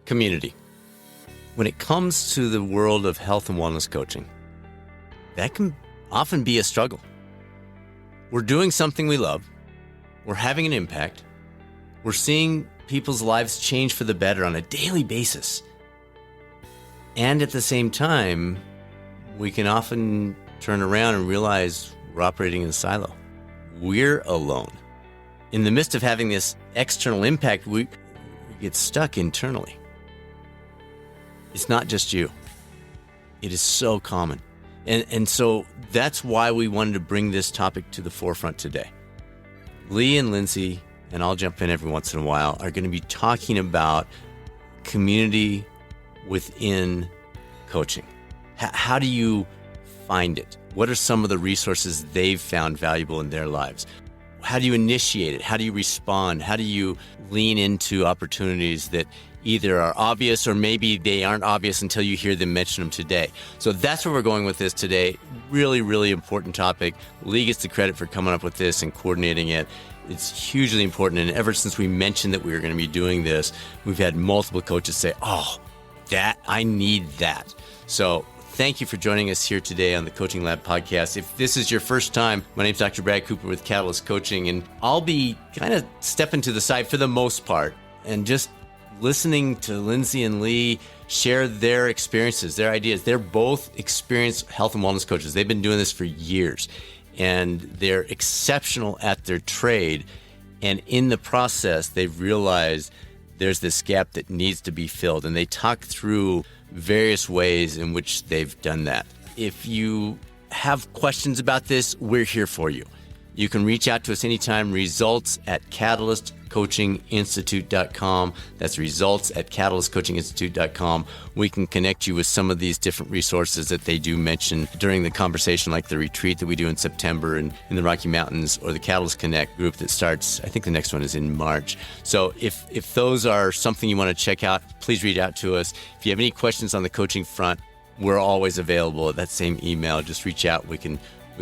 Community. When it comes to the world of health and wellness coaching, that can often be a struggle. We're doing something we love. We're having an impact. We're seeing people's lives change for the better on a daily basis. And at the same time, we can often turn around and realize we're operating in a silo. We're alone. In the midst of having this external impact, we get stuck internally. It's not just you. It is so common. And so that's why we wanted to bring this topic to the forefront today. Leigh and Lindsay, and I'll jump in every once in a while, are going to be talking about community within coaching. How do you find it? What are some of the resources they've found valuable in their lives? How do you initiate it? How do you respond? How do you lean into opportunities that either are obvious or maybe they aren't obvious until you hear them mention them today? So that's where we're going with this today. Really, really important topic. Leigh gets the credit for coming up with this and coordinating it. It's hugely important. And ever since we mentioned that we were going to be doing this, we've had multiple coaches say, I need that. So thank you for joining us here today on the Coaching Lab podcast. If this is your first time, my name is Dr. Brad Cooper with Catalyst Coaching, and I'll be kind of stepping to the side for the most part and just listening to Lindsay and Leigh share their experiences, their ideas. They're both experienced health and wellness coaches. They've been doing this for years, and they're exceptional at their trade. And in the process, they've realized there's this gap that needs to be filled. And they talk through various ways in which they've done that. If you have questions about this, we're here for you. You can reach out to us anytime, results@catalystcoachinginstitute.com. That's results@catalystcoachinginstitute.com. We can connect you with some of these different resources that they do mention during the conversation, like the retreat that we do in September in the Rocky Mountains, or the Catalyst Connect group that starts, I think the next one is in March. So if those are something you want to check out, please reach out to us. If you have any questions on the coaching front, we're always available at that same email. Just reach out. We can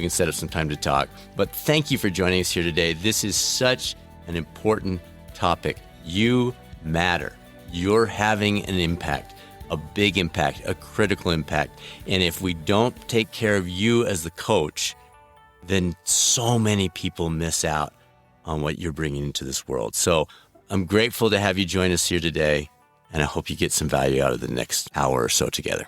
set up some time to talk. But thank you for joining us here today. This is such an important topic. You matter. You're having an impact, a big impact, a critical impact. And if we don't take care of you as the coach, then so many people miss out on what you're bringing into this world. So I'm grateful to have you join us here today, and I hope you get some value out of the next hour or so together.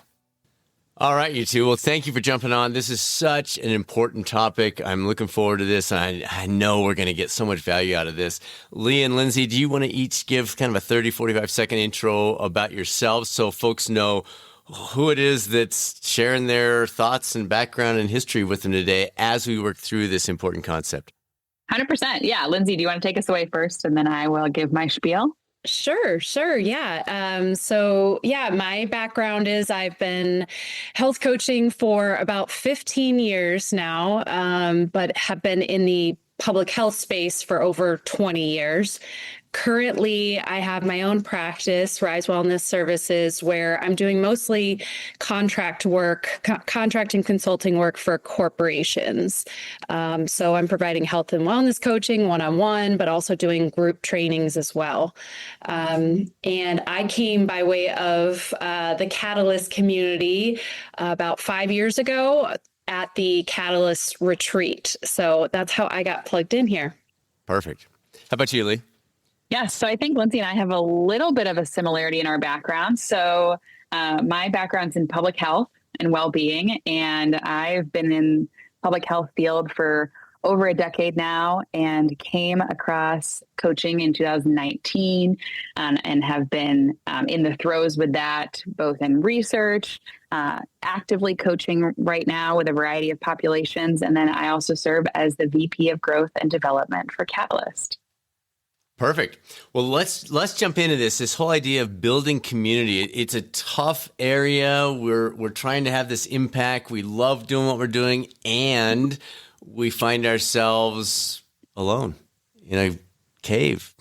All right, you two. Well, thank you for jumping on. This is such an important topic. I'm looking forward to this. And I know we're going to get so much value out of this. Leigh and Lindsay, do you want to each give kind of a 30, 45-second intro about yourselves so folks know who it is that's sharing their thoughts and background and history with them today as we work through this important concept? 100%. Yeah. Lindsay, do you want to take us away first, and then I will give my spiel? Sure. Yeah. My background is I've been health coaching for about 15 years now, but have been in the public health space for over 20 years. Currently, I have my own practice, Rise Wellness Services, where I'm doing mostly contract and consulting work for corporations. So I'm providing health and wellness coaching one-on-one, but also doing group trainings as well. And I came by way of the Catalyst community about 5 years ago at the Catalyst retreat. So that's how I got plugged in here. Perfect. How about you, Leigh? Yes. So I think Lindsay and I have a little bit of a similarity in our background. So my background's in public health and well-being, and I've been in public health field for over a decade now, and came across coaching in 2019 and have been in the throes with that, both in research, actively coaching right now with a variety of populations. And then I also serve as the VP of Growth and Development for Catalyst. Perfect. Well, let's jump into this whole idea of building community. It's a tough area. We're trying to have this impact. We love doing what we're doing, and we find ourselves alone in a cave,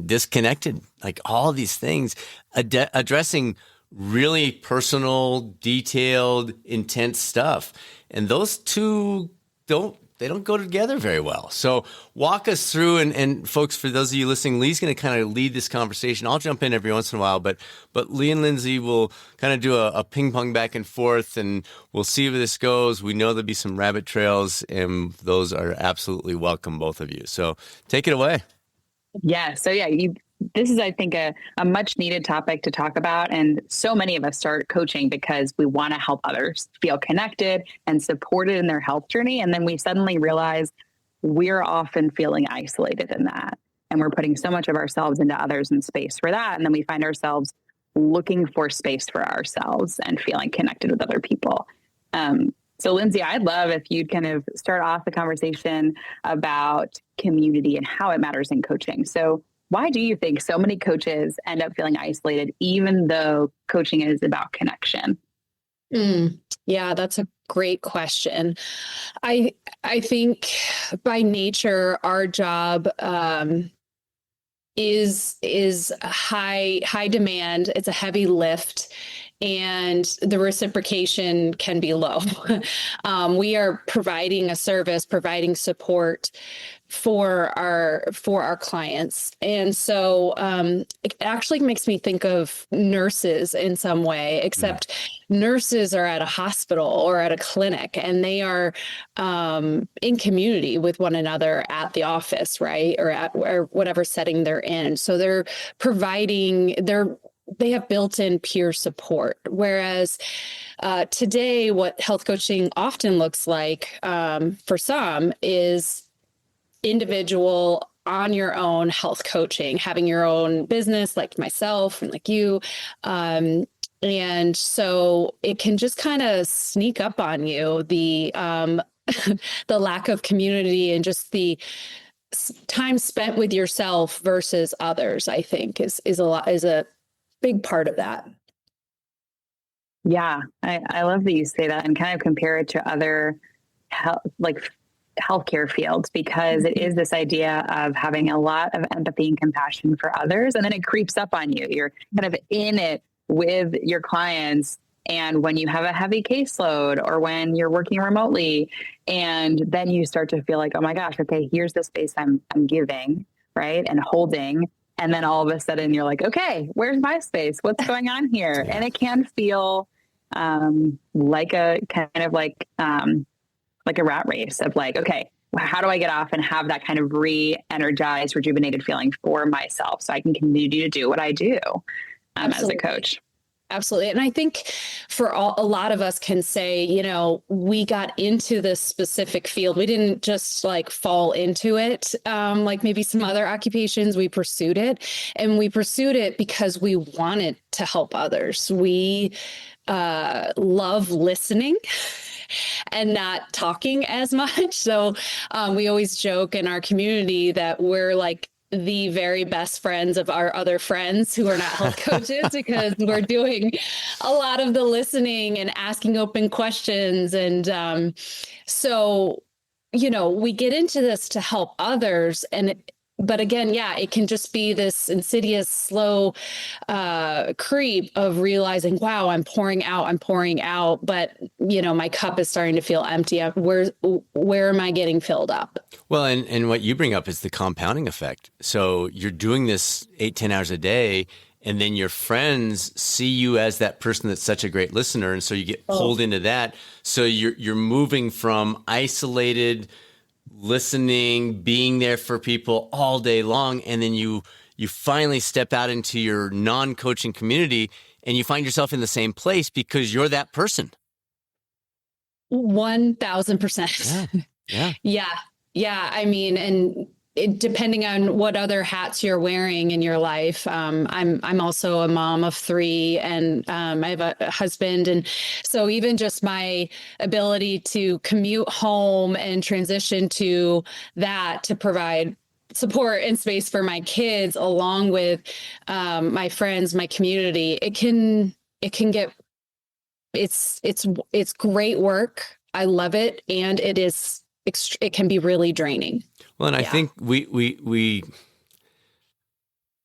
disconnected, like all these things, addressing really personal, detailed, intense stuff. And those two don't they don't go together very well. So walk us through, and folks, for those of you listening, Lee's going to kind of lead this conversation. I'll jump in every once in a while, but Leigh and Lindsay will kind of do a ping pong back and forth, and we'll see where this goes. We know there'll be some rabbit trails, and those are absolutely welcome, both of you. So take it away. Yeah. So this is, I think, a much needed topic to talk about. And so many of us start coaching because we want to help others feel connected and supported in their health journey. And then we suddenly realize we're often feeling isolated in that. And we're putting so much of ourselves into others in space for that. And then we find ourselves looking for space for ourselves and feeling connected with other people. So Lindsay, I'd love if you'd kind of start off the conversation about community and how it matters in coaching. So why do you think so many coaches end up feeling isolated, even though coaching is about connection? Yeah, that's a great question. I think by nature, our job is a high demand. It's a heavy lift, and the reciprocation can be low. We are providing a service, providing support for our clients. And so it actually makes me think of nurses in some way, except nurses are at a hospital or at a clinic, and they are in community with one another at the office, right? Or whatever setting they're in. So they're providing they have built-in peer support. Whereas today, what health coaching often looks like for some is individual on your own health coaching, having your own business like myself and like you. And so it can just kind of sneak up on you, the the lack of community and just the time spent with yourself versus others, I think is a big part of that. Yeah, I love that you say that and kind of compare it to other healthcare fields, because it is this idea of having a lot of empathy and compassion for others. And then it creeps up on you. You're kind of in it with your clients. And when you have a heavy caseload or when you're working remotely, and then you start to feel like, oh my gosh, okay, here's the space I'm giving, right? And holding. And then all of a sudden you're like, okay, where's my space? What's going on here? And it can feel like a kind of like a rat race of like, okay, how do I get off and have that kind of re-energized, rejuvenated feeling for myself so I can continue to do what I do as a coach? Absolutely. And I think for a lot of us can say, we got into this specific field. We didn't just like fall into it. Like maybe some other occupations, we pursued it, and we pursued it because we wanted to help others. We love listening and not talking as much. So we always joke in our community that we're like the very best friends of our other friends who are not health coaches, because we're doing a lot of the listening and asking open questions. And so, we get into this to help others. But again, it can just be this insidious, slow creep of realizing, wow, I'm pouring out, but my cup is starting to feel empty. Where am I getting filled up? Well, and what you bring up is the compounding effect. So you're doing this 8-10 hours a day, and then your friends see you as that person that's such a great listener, and so you get pulled into that. So you're moving from isolated listening, being there for people all day long, and then you finally step out into your non-coaching community, and you find yourself in the same place because you're that person. 1,000%. Yeah. I mean, and depending on what other hats you're wearing in your life, I'm also a mom of 3, and I have a husband, and so even just my ability to commute home and transition to that to provide support and space for my kids, along with my friends, my community, it can get it's great work. I love it, and it can be really draining. Well, and I think we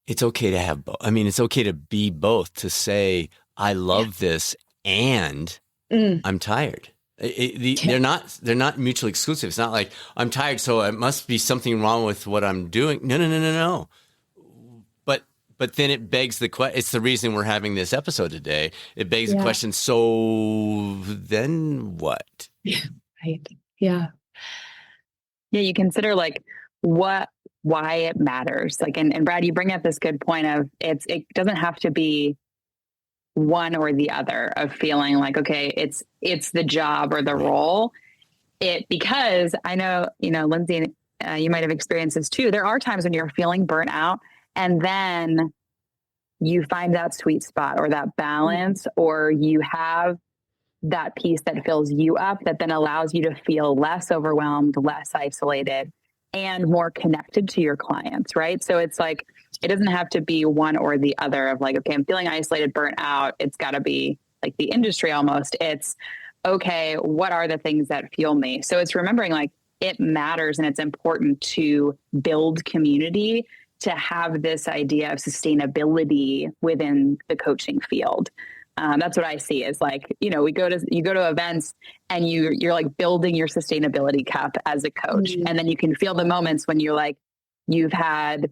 it's okay to have both. I mean, it's okay to be both, to say, I love this and I'm tired. They're not mutually exclusive. It's not like I'm tired, so it must be something wrong with what I'm doing. No. But then it begs the question. It's the reason we're having this episode today. It begs the question. So then what? Yeah. Right. Yeah. Yeah. You consider like why it matters. Like, and Brad, you bring up this good point of it doesn't have to be one or the other of feeling like, okay, it's the job or the role. Because I know, Lindsay, you might have experienced this too. There are times when you're feeling burnt out, and then you find that sweet spot or that balance, or you have that piece that fills you up that then allows you to feel less overwhelmed, less isolated, and more connected to your clients, right? So it's like, it doesn't have to be one or the other of like, okay, I'm feeling isolated, burnt out. It's got to be like the industry almost. It's, okay, what are the things that fuel me? So it's remembering like it matters and it's important to build community, to have this idea of sustainability within the coaching field. That's what I see is like, you go to events and you're like building your sustainability cup as a coach. Mm-hmm. And then you can feel the moments when you're like, you've had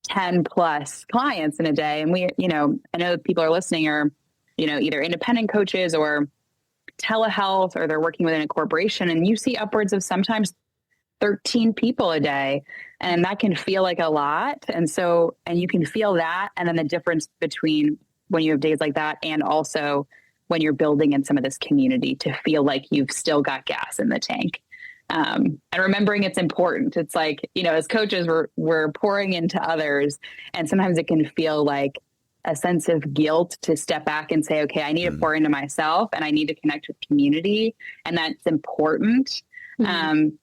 10 plus clients in a day. And I know people are listening are, either independent coaches or telehealth, or they're working within a corporation, and you see upwards of sometimes 13 people a day. And that can feel like a lot. And you can feel that. And then the difference between when you have days like that and also when you're building in some of this community to feel like you've still got gas in the tank. And remembering it's important. It's like, as coaches, we're pouring into others, and sometimes it can feel like a sense of guilt to step back and say, okay, I need to pour into myself and I need to connect with community. And that's important when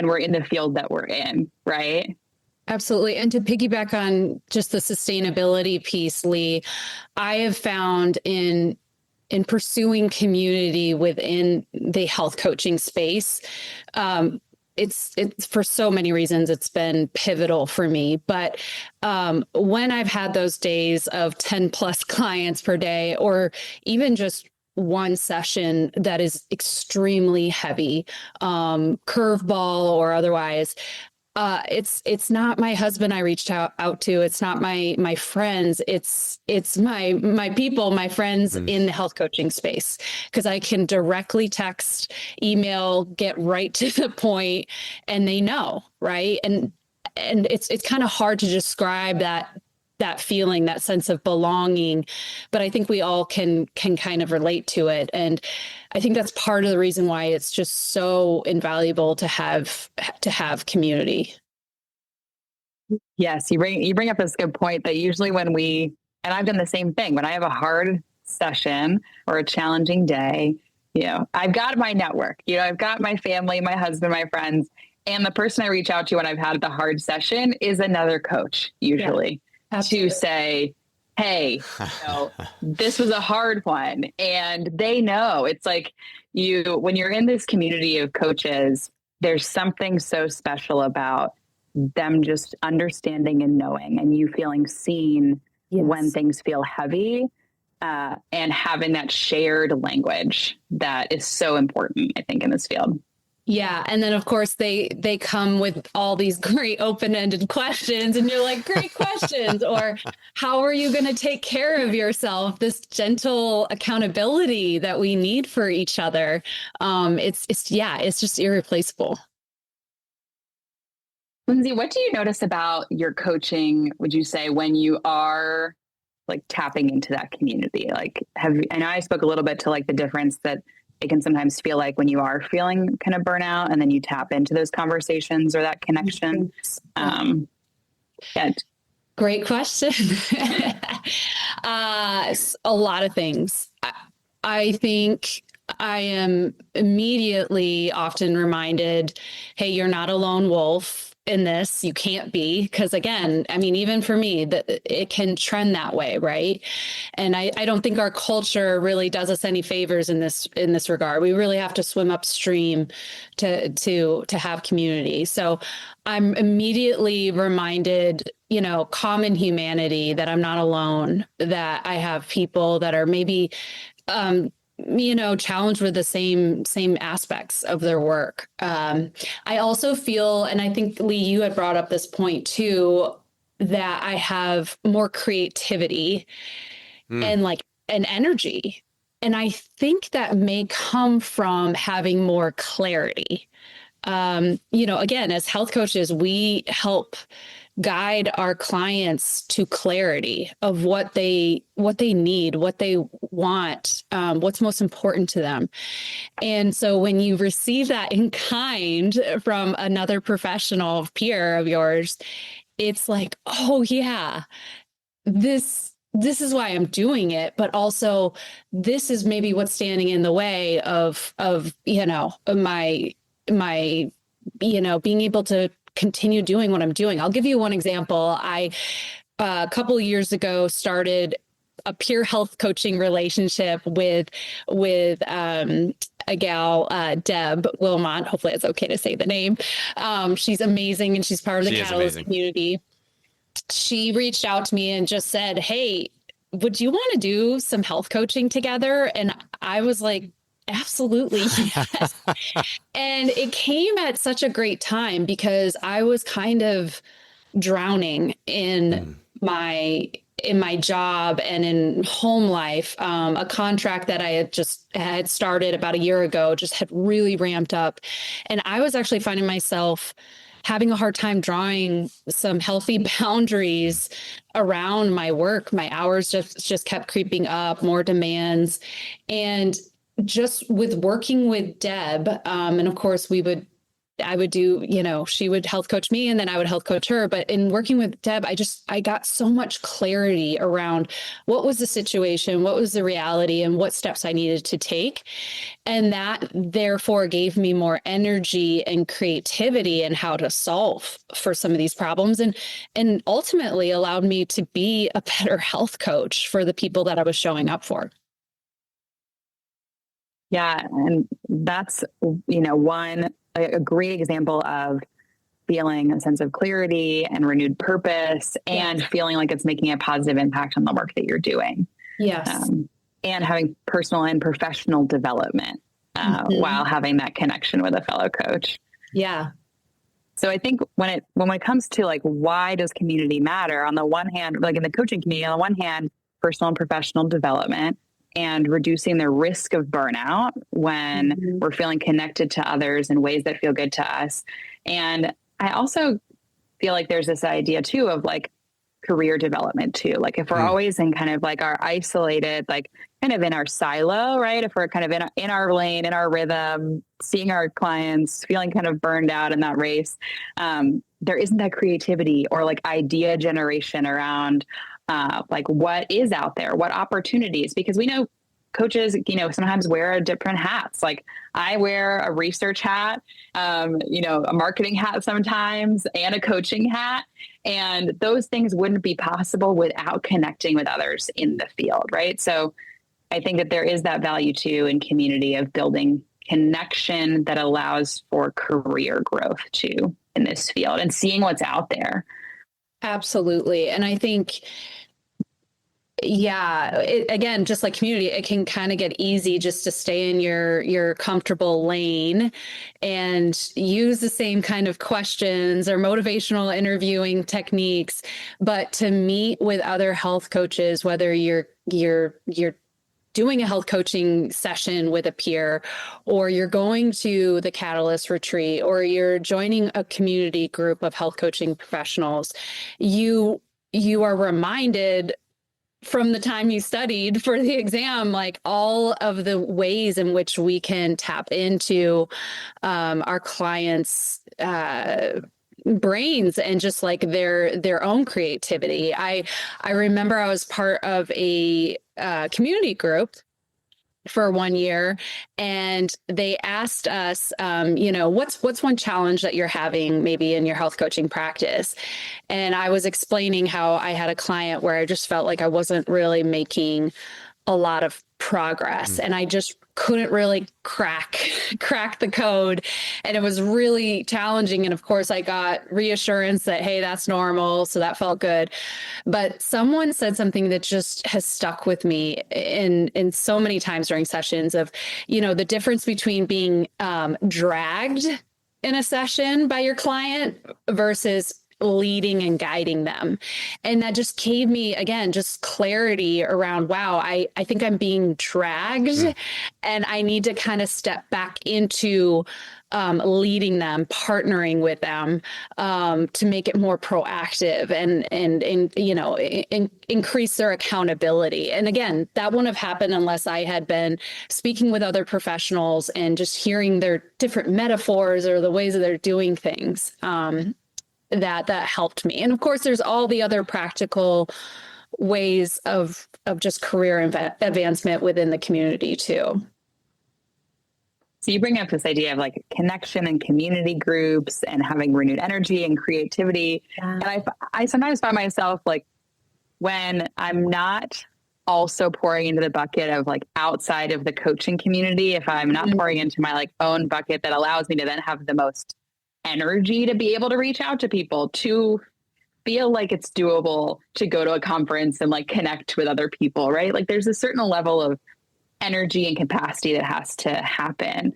we're in the field that we're in, right? Absolutely. And to piggyback on just the sustainability piece, Leigh, I have found in pursuing community within the health coaching space, it's for so many reasons, it's been pivotal for me. But when I've had those days of 10 plus clients per day, or even just one session that is extremely heavy, curveball or otherwise, it's not my husband I reached out to. It's not my friends. It's my people, my friends in the health coaching space, because I can directly text, email, get right to the point, and they know, right? And it's kind of hard to describe that feeling, that sense of belonging, but I think we all can kind of relate to it. And I think that's part of the reason why it's just so invaluable to have community. Yes, you bring up this good point that usually and I've done the same thing, when I have a hard session or a challenging day, I've got my network, I've got my family, my husband, my friends, and the person I reach out to when I've had the hard session is another coach usually. Yeah. Absolutely. To say, hey, this was a hard one. And they know. It's like when you're in this community of coaches, there's something so special about them just understanding and knowing, and you feeling seen when things feel heavy, and having that shared language that is so important, I think, in this field. Yeah. And then, of course, they come with all these great open-ended questions, and you're like, great questions. Or how are you going to take care of yourself? This gentle accountability that we need for each other. It's just irreplaceable. Lindsay, what do you notice about your coaching, would you say, when you are like tapping into that community? Like, I know I spoke a little bit to like the difference that it can sometimes feel like when you are feeling kind of burnout, and then you tap into those conversations or that connection. Great question. A lot of things. I think I am immediately often reminded, hey, you're not a lone wolf in this. You can't be, because again, I mean, even for me, that it can trend that way, right? And I don't think our culture really does us any favors in this regard. We really have to swim upstream to have community. So I'm immediately reminded, common humanity, that I'm not alone, that I have people that are maybe challenged with the same aspects of their work. I also feel, and I think Leigh, you had brought up this point too, that I have more creativity and like an energy. And I think that may come from having more clarity. Again, as health coaches, we help guide our clients to clarity of what they need, what they want, what's most important to them. And so when you receive that in kind from another professional peer of yours, it's like, oh yeah, this is why I'm doing it, but also this is maybe what's standing in the way of my being able to continue doing what I'm doing. I'll give you one example. I a couple of years ago started a peer health coaching relationship with a gal, Deb Wilmot. Hopefully it's okay to say the name. She's amazing and she's part of the Catalyst community. She reached out to me and just said, "Hey, would you want to do some health coaching together?" And I was like, absolutely, yes. And it came at such a great time because I was kind of drowning in my job and in home life. A contract that I had started about a year ago just had really ramped up. And I was actually finding myself having a hard time drawing some healthy boundaries around my work. My hours just kept creeping up, more demands. And just with working with Deb, and of course I would do, she would health coach me and then I would health coach her. But in working with Deb, I got so much clarity around what was the situation, what was the reality, and what steps I needed to take. And that therefore gave me more energy and creativity in how to solve for some of these problems and ultimately allowed me to be a better health coach for the people that I was showing up for. Yeah. And that's, a great example of feeling a sense of clarity and renewed purpose and feeling like it's making a positive impact on the work that you're doing. Yes. And having personal and professional development while having that connection with a fellow coach. Yeah. So I think when it comes to like, why does community matter? On the one hand, like in the coaching community, on the one hand, personal and professional development and reducing the risk of burnout when we're feeling connected to others in ways that feel good to us. And I also feel like there's this idea too of like career development too. Like if we're always in kind of like our isolated, like kind of in our silo, right? If we're kind of in our lane, in our rhythm, seeing our clients, feeling kind of burned out in that race, there isn't that creativity or like idea generation around like what is out there, what opportunities, because we know coaches, sometimes wear different hats. Like I wear a research hat, a marketing hat sometimes, and a coaching hat. And those things wouldn't be possible without connecting with others in the field, right? So I think that there is that value too in community of building connection that allows for career growth too in this field and seeing what's out there. Absolutely. And I think, again, just like community, it can kind of get easy just to stay in your comfortable lane and use the same kind of questions or motivational interviewing techniques. But to meet with other health coaches, whether you're doing a health coaching session with a peer, or you're going to the Catalyst retreat, or you're joining a community group of health coaching professionals, you are reminded from the time you studied for the exam, like all of the ways in which we can tap into our clients' brains and just like their own creativity. I remember I was part of a community group for 1 year, and they asked us, what's one challenge that you're having maybe in your health coaching practice? And I was explaining how I had a client where I just felt like I wasn't really making a lot of progress, and I just couldn't really crack the code, and it was really challenging. And of course I got reassurance that, hey, that's normal, so that felt good. But someone said something that just has stuck with me in so many times during sessions of, the difference between being dragged in a session by your client versus leading and guiding them. And that just gave me, again, just clarity around, wow, I think I'm being dragged and I need to kind of step back into leading them, partnering with them to make it more proactive and increase their accountability. And again, that wouldn't have happened unless I had been speaking with other professionals and just hearing their different metaphors or the ways that they're doing things. That helped me. And of course, there's all the other practical ways of just career advancement within the community too. So you bring up this idea of like connection and community groups and having renewed energy and creativity. Yeah. And I sometimes find myself like, when I'm not also pouring into the bucket of like outside of the coaching community, if I'm not pouring into my like own bucket that allows me to then have the most energy to be able to reach out to people, to feel like it's doable to go to a conference and like connect with other people, right? Like there's a certain level of energy and capacity that has to happen.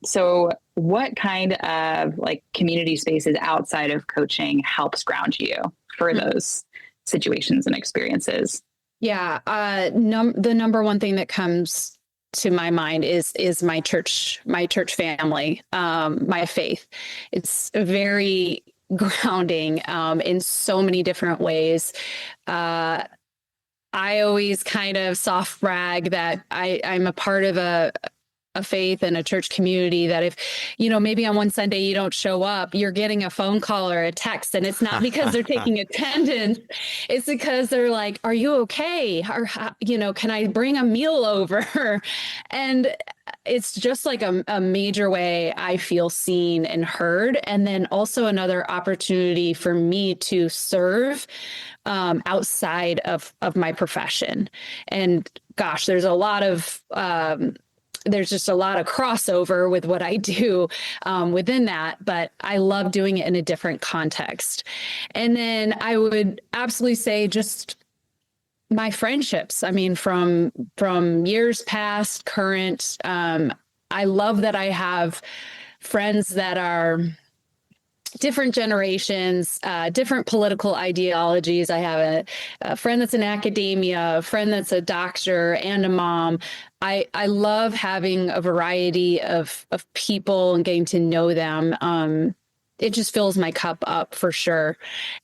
So what kind of like community spaces outside of coaching helps ground you for those situations and experiences? Yeah. The number one thing that comes to my mind is my church family, my faith. It's very grounding in so many different ways. I always kind of soft brag that I'm a part of a faith and a church community that if, maybe on one Sunday you don't show up, you're getting a phone call or a text, and it's not because they're taking attendance. It's because they're like, are you okay? Or, can I bring a meal over? And it's just like a major way I feel seen and heard. And then also another opportunity for me to serve outside of my profession. And gosh, there's just a lot of crossover with what I do within that, but I love doing it in a different context. And then I would absolutely say just my friendships. I mean, from years past, current, I love that I have friends that are different generations, different political ideologies. I have a friend that's in academia, a friend that's a doctor, and a mom. I love having a variety of people and getting to know them. It just fills my cup up for sure.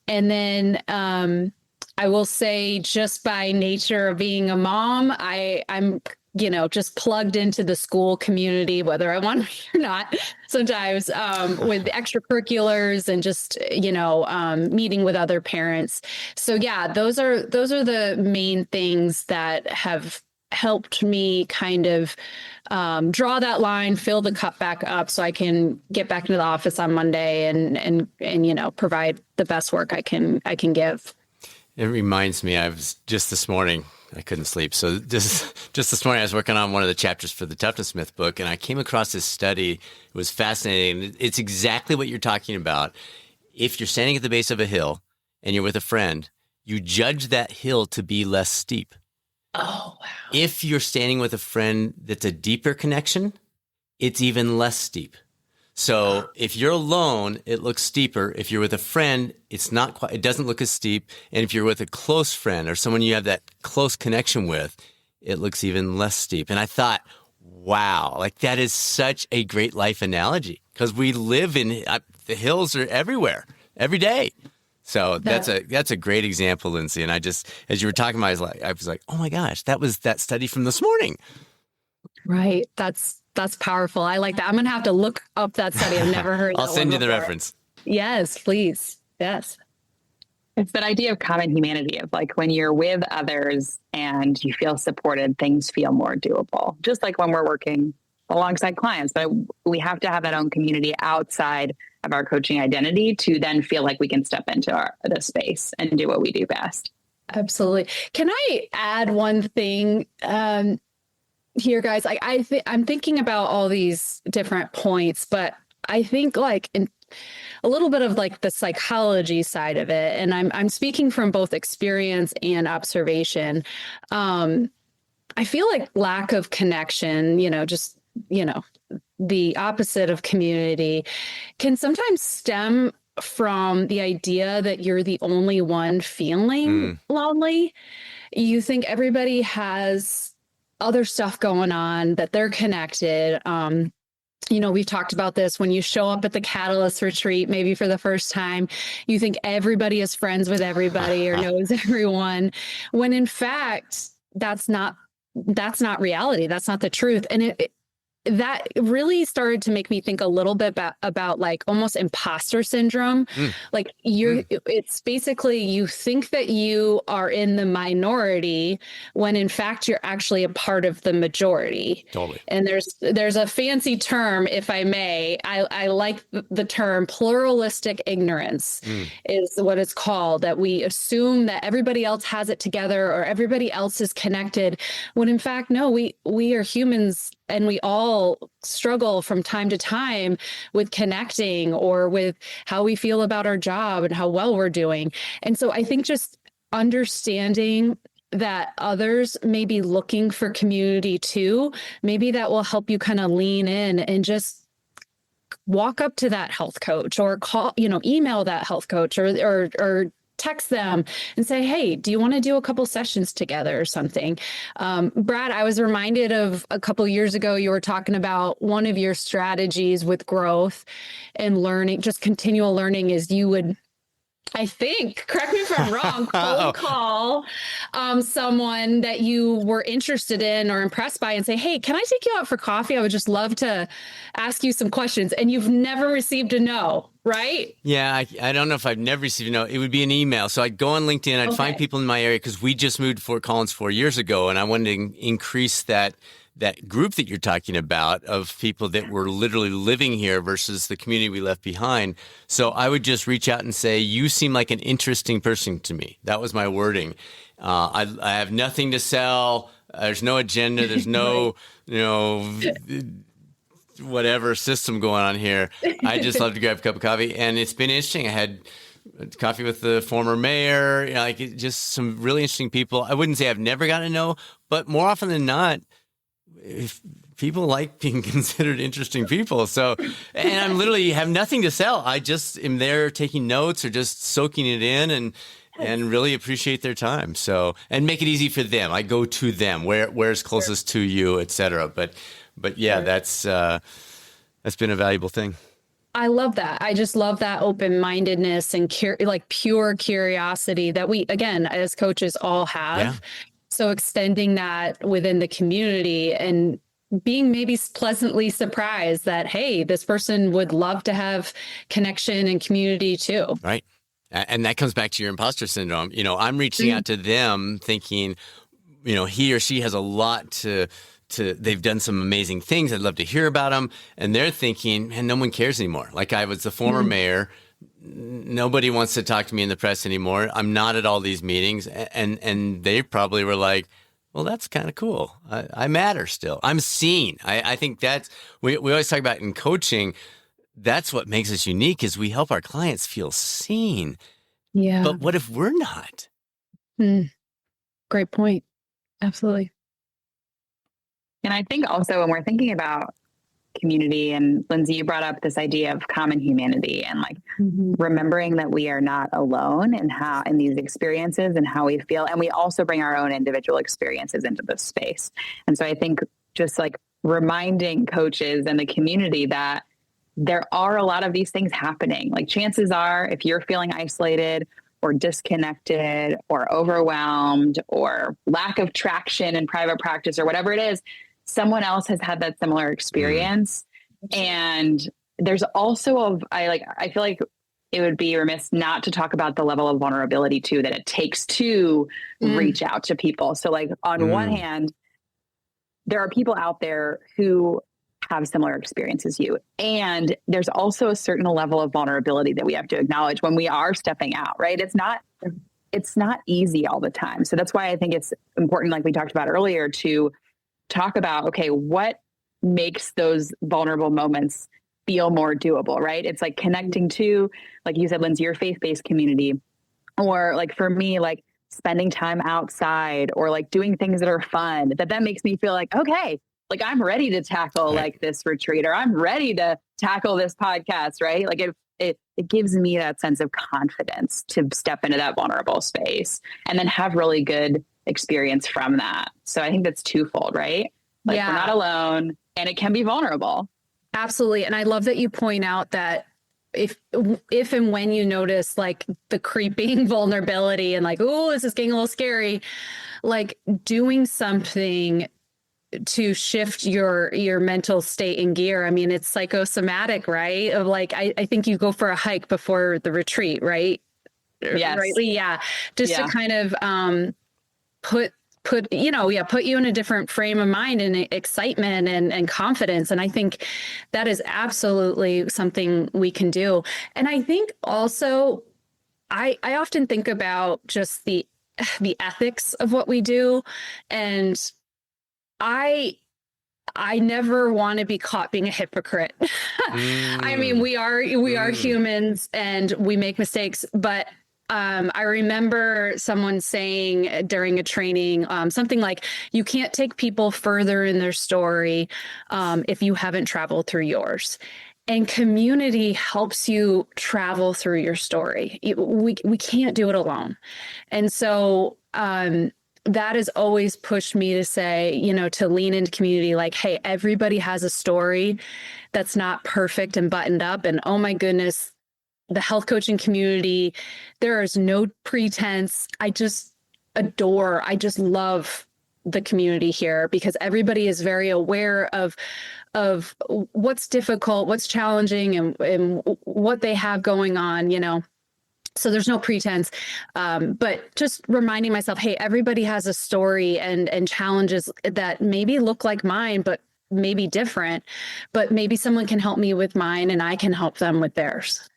And then I will say, just by nature of being a mom, I'm just plugged into the school community, whether I want to or not, sometimes with extracurriculars and just, meeting with other parents. So yeah, those are the main things that have helped me kind of draw that line, fill the cup back up so I can get back into the office on Monday and provide the best work I can give. It reminds me, I was just this morning, I couldn't sleep. So just this morning, I was working on one of the chapters for the Toughness Myth book, and I came across this study. It was fascinating. It's exactly what you're talking about. If you're standing at the base of a hill and you're with a friend, you judge that hill to be less steep. Oh, wow. If you're standing with a friend that's a deeper connection, it's even less steep. So if you're alone, it looks steeper. If you're with a friend, it's not quite, it doesn't look as steep. And if you're with a close friend or someone you have that close connection with, it looks even less steep. And I thought, wow, like that is such a great life analogy, because we live in, the hills are everywhere, every day. So that's a great example, Lindsay. And I just, as you were talking about, I was like, oh my gosh, that was that study from this morning. Right. That's powerful. I like that. I'm going to have to look up that study. I've never heard I'll send you the reference. Yes, please. Yes. It's that idea of common humanity of like when you're with others and you feel supported, things feel more doable. Just like when we're working alongside clients, but we have to have that own community outside of our coaching identity to then feel like we can step into the space and do what we do best. Absolutely. Can I add one thing here, guys? I'm thinking about all these different points, but I think like in a little bit of like the psychology side of it, and I'm speaking from both experience and observation. I feel like lack of connection, just the opposite of community, can sometimes stem from the idea that you're the only one feeling lonely. You think everybody has other stuff going on, that they're connected. We've talked about this. When you show up at the Catalyst retreat, maybe for the first time, you think everybody is friends with everybody or knows everyone, when in fact, that's not reality. That's not the truth. And that really started to make me think a little bit about like almost imposter syndrome. Like it's basically, you think that you are in the minority when in fact you're actually a part of the majority. Totally. And there's a fancy term, if I may, I like the term pluralistic ignorance is what it's called, that we assume that everybody else has it together or everybody else is connected, when in fact, no, we are humans. And we all struggle from time to time with connecting or with how we feel about our job and how well we're doing. And so I think just understanding that others may be looking for community too, maybe that will help you kind of lean in and just walk up to that health coach or call, email that health coach or text them and say, hey, do you want to do a couple sessions together or something? Brad, I was reminded of a couple years ago, you were talking about one of your strategies with growth and learning, just continual learning, is you would, I think, correct me if I'm wrong, cold call someone that you were interested in or impressed by and say, hey, can I take you out for coffee? I would just love to ask you some questions. And you've never received a no, right? Yeah, I don't know if I've never received a no. It would be an email. So I'd go on LinkedIn, I'd find people in my area, because we just moved to Fort Collins 4 years ago, and I wanted to increase that group that you're talking about of people that were literally living here versus the community we left behind. So I would just reach out and say, you seem like an interesting person to me. That was my wording. I have nothing to sell. There's no agenda. There's no, whatever system going on here. I just love to grab a cup of coffee. And it's been interesting. I had coffee with the former mayor, just some really interesting people. I wouldn't say I've never gotten to know, but more often than not, if people like being considered interesting people. So, and I'm literally have nothing to sell. I just am there taking notes or just soaking it in and really appreciate their time. So, and make it easy for them. I go to them, where's closest to you, et cetera. But yeah, that's been a valuable thing. I love that. I just love that open-mindedness and pure curiosity that we, again, as coaches all have. Yeah. So extending that within the community and being maybe pleasantly surprised that, hey, this person would love to have connection and community too. Right. And that comes back to your imposter syndrome. I'm reaching out to them thinking, he or she has a lot to they've done some amazing things. I'd love to hear about them. And they're thinking, man, no one cares anymore. Like I was the former mayor. Nobody wants to talk to me in the press anymore. I'm not at all these meetings. And they probably were like, well, that's kind of cool. I matter still. I'm seen. I think that's, we always talk about in coaching, that's what makes us unique is we help our clients feel seen. Yeah. But what if we're not? Great point. Absolutely. And I think also when we're thinking about community, and Lindsay, you brought up this idea of common humanity and remembering that we are not alone in these experiences and how we feel. And we also bring our own individual experiences into this space. And so I think just reminding coaches and the community that there are a lot of these things happening. Like chances are, if you're feeling isolated or disconnected or overwhelmed or lack of traction in private practice or whatever it is, someone else has had that similar experience. And there's also I feel like it would be remiss not to talk about the level of vulnerability too, that it takes to reach out to people. So on one hand, there are people out there who have similar experiences as you. And there's also a certain level of vulnerability that we have to acknowledge when we are stepping out, right? It's not it's not easy all the time. So that's why I think it's important, like we talked about earlier, to talk about, okay, what makes those vulnerable moments feel more doable, right? It's like connecting to, like you said, Lindsay, your faith-based community, or like for me, like spending time outside, or like doing things that are fun, that makes me feel like, okay, like I'm ready to tackle like this retreat, or I'm ready to tackle this podcast, right? Like it gives me that sense of confidence to step into that vulnerable space and then have really good experience from that. So I think that's twofold, right? Like we're not alone, and it can be vulnerable. Absolutely. And I love that you point out that if and when you notice like the creeping vulnerability and like, oh, this is getting a little scary, like doing something to shift your mental state in gear. I mean, it's psychosomatic, right? Of like, I think you go for a hike before the retreat, right? Yes. Rightly. Yeah. Just to kind of put you in a different frame of mind and excitement and confidence. And I think that is absolutely something we can do. And I think also, I often think about just the ethics of what we do. And I never want to be caught being a hypocrite. I mean, we are humans and we make mistakes, but I remember someone saying during a training, something like, you can't take people further in their story if you haven't traveled through yours. And community helps you travel through your story. We can't do it alone. And so that has always pushed me to say, to lean into community, like, hey, everybody has a story that's not perfect and buttoned up. And oh my goodness, the health coaching community, there is no pretense. I just love the community here because everybody is very aware of what's difficult, what's challenging, and what they have going on, So there's no pretense, but just reminding myself, hey, everybody has a story and challenges that maybe look like mine, but maybe different, but maybe someone can help me with mine and I can help them with theirs.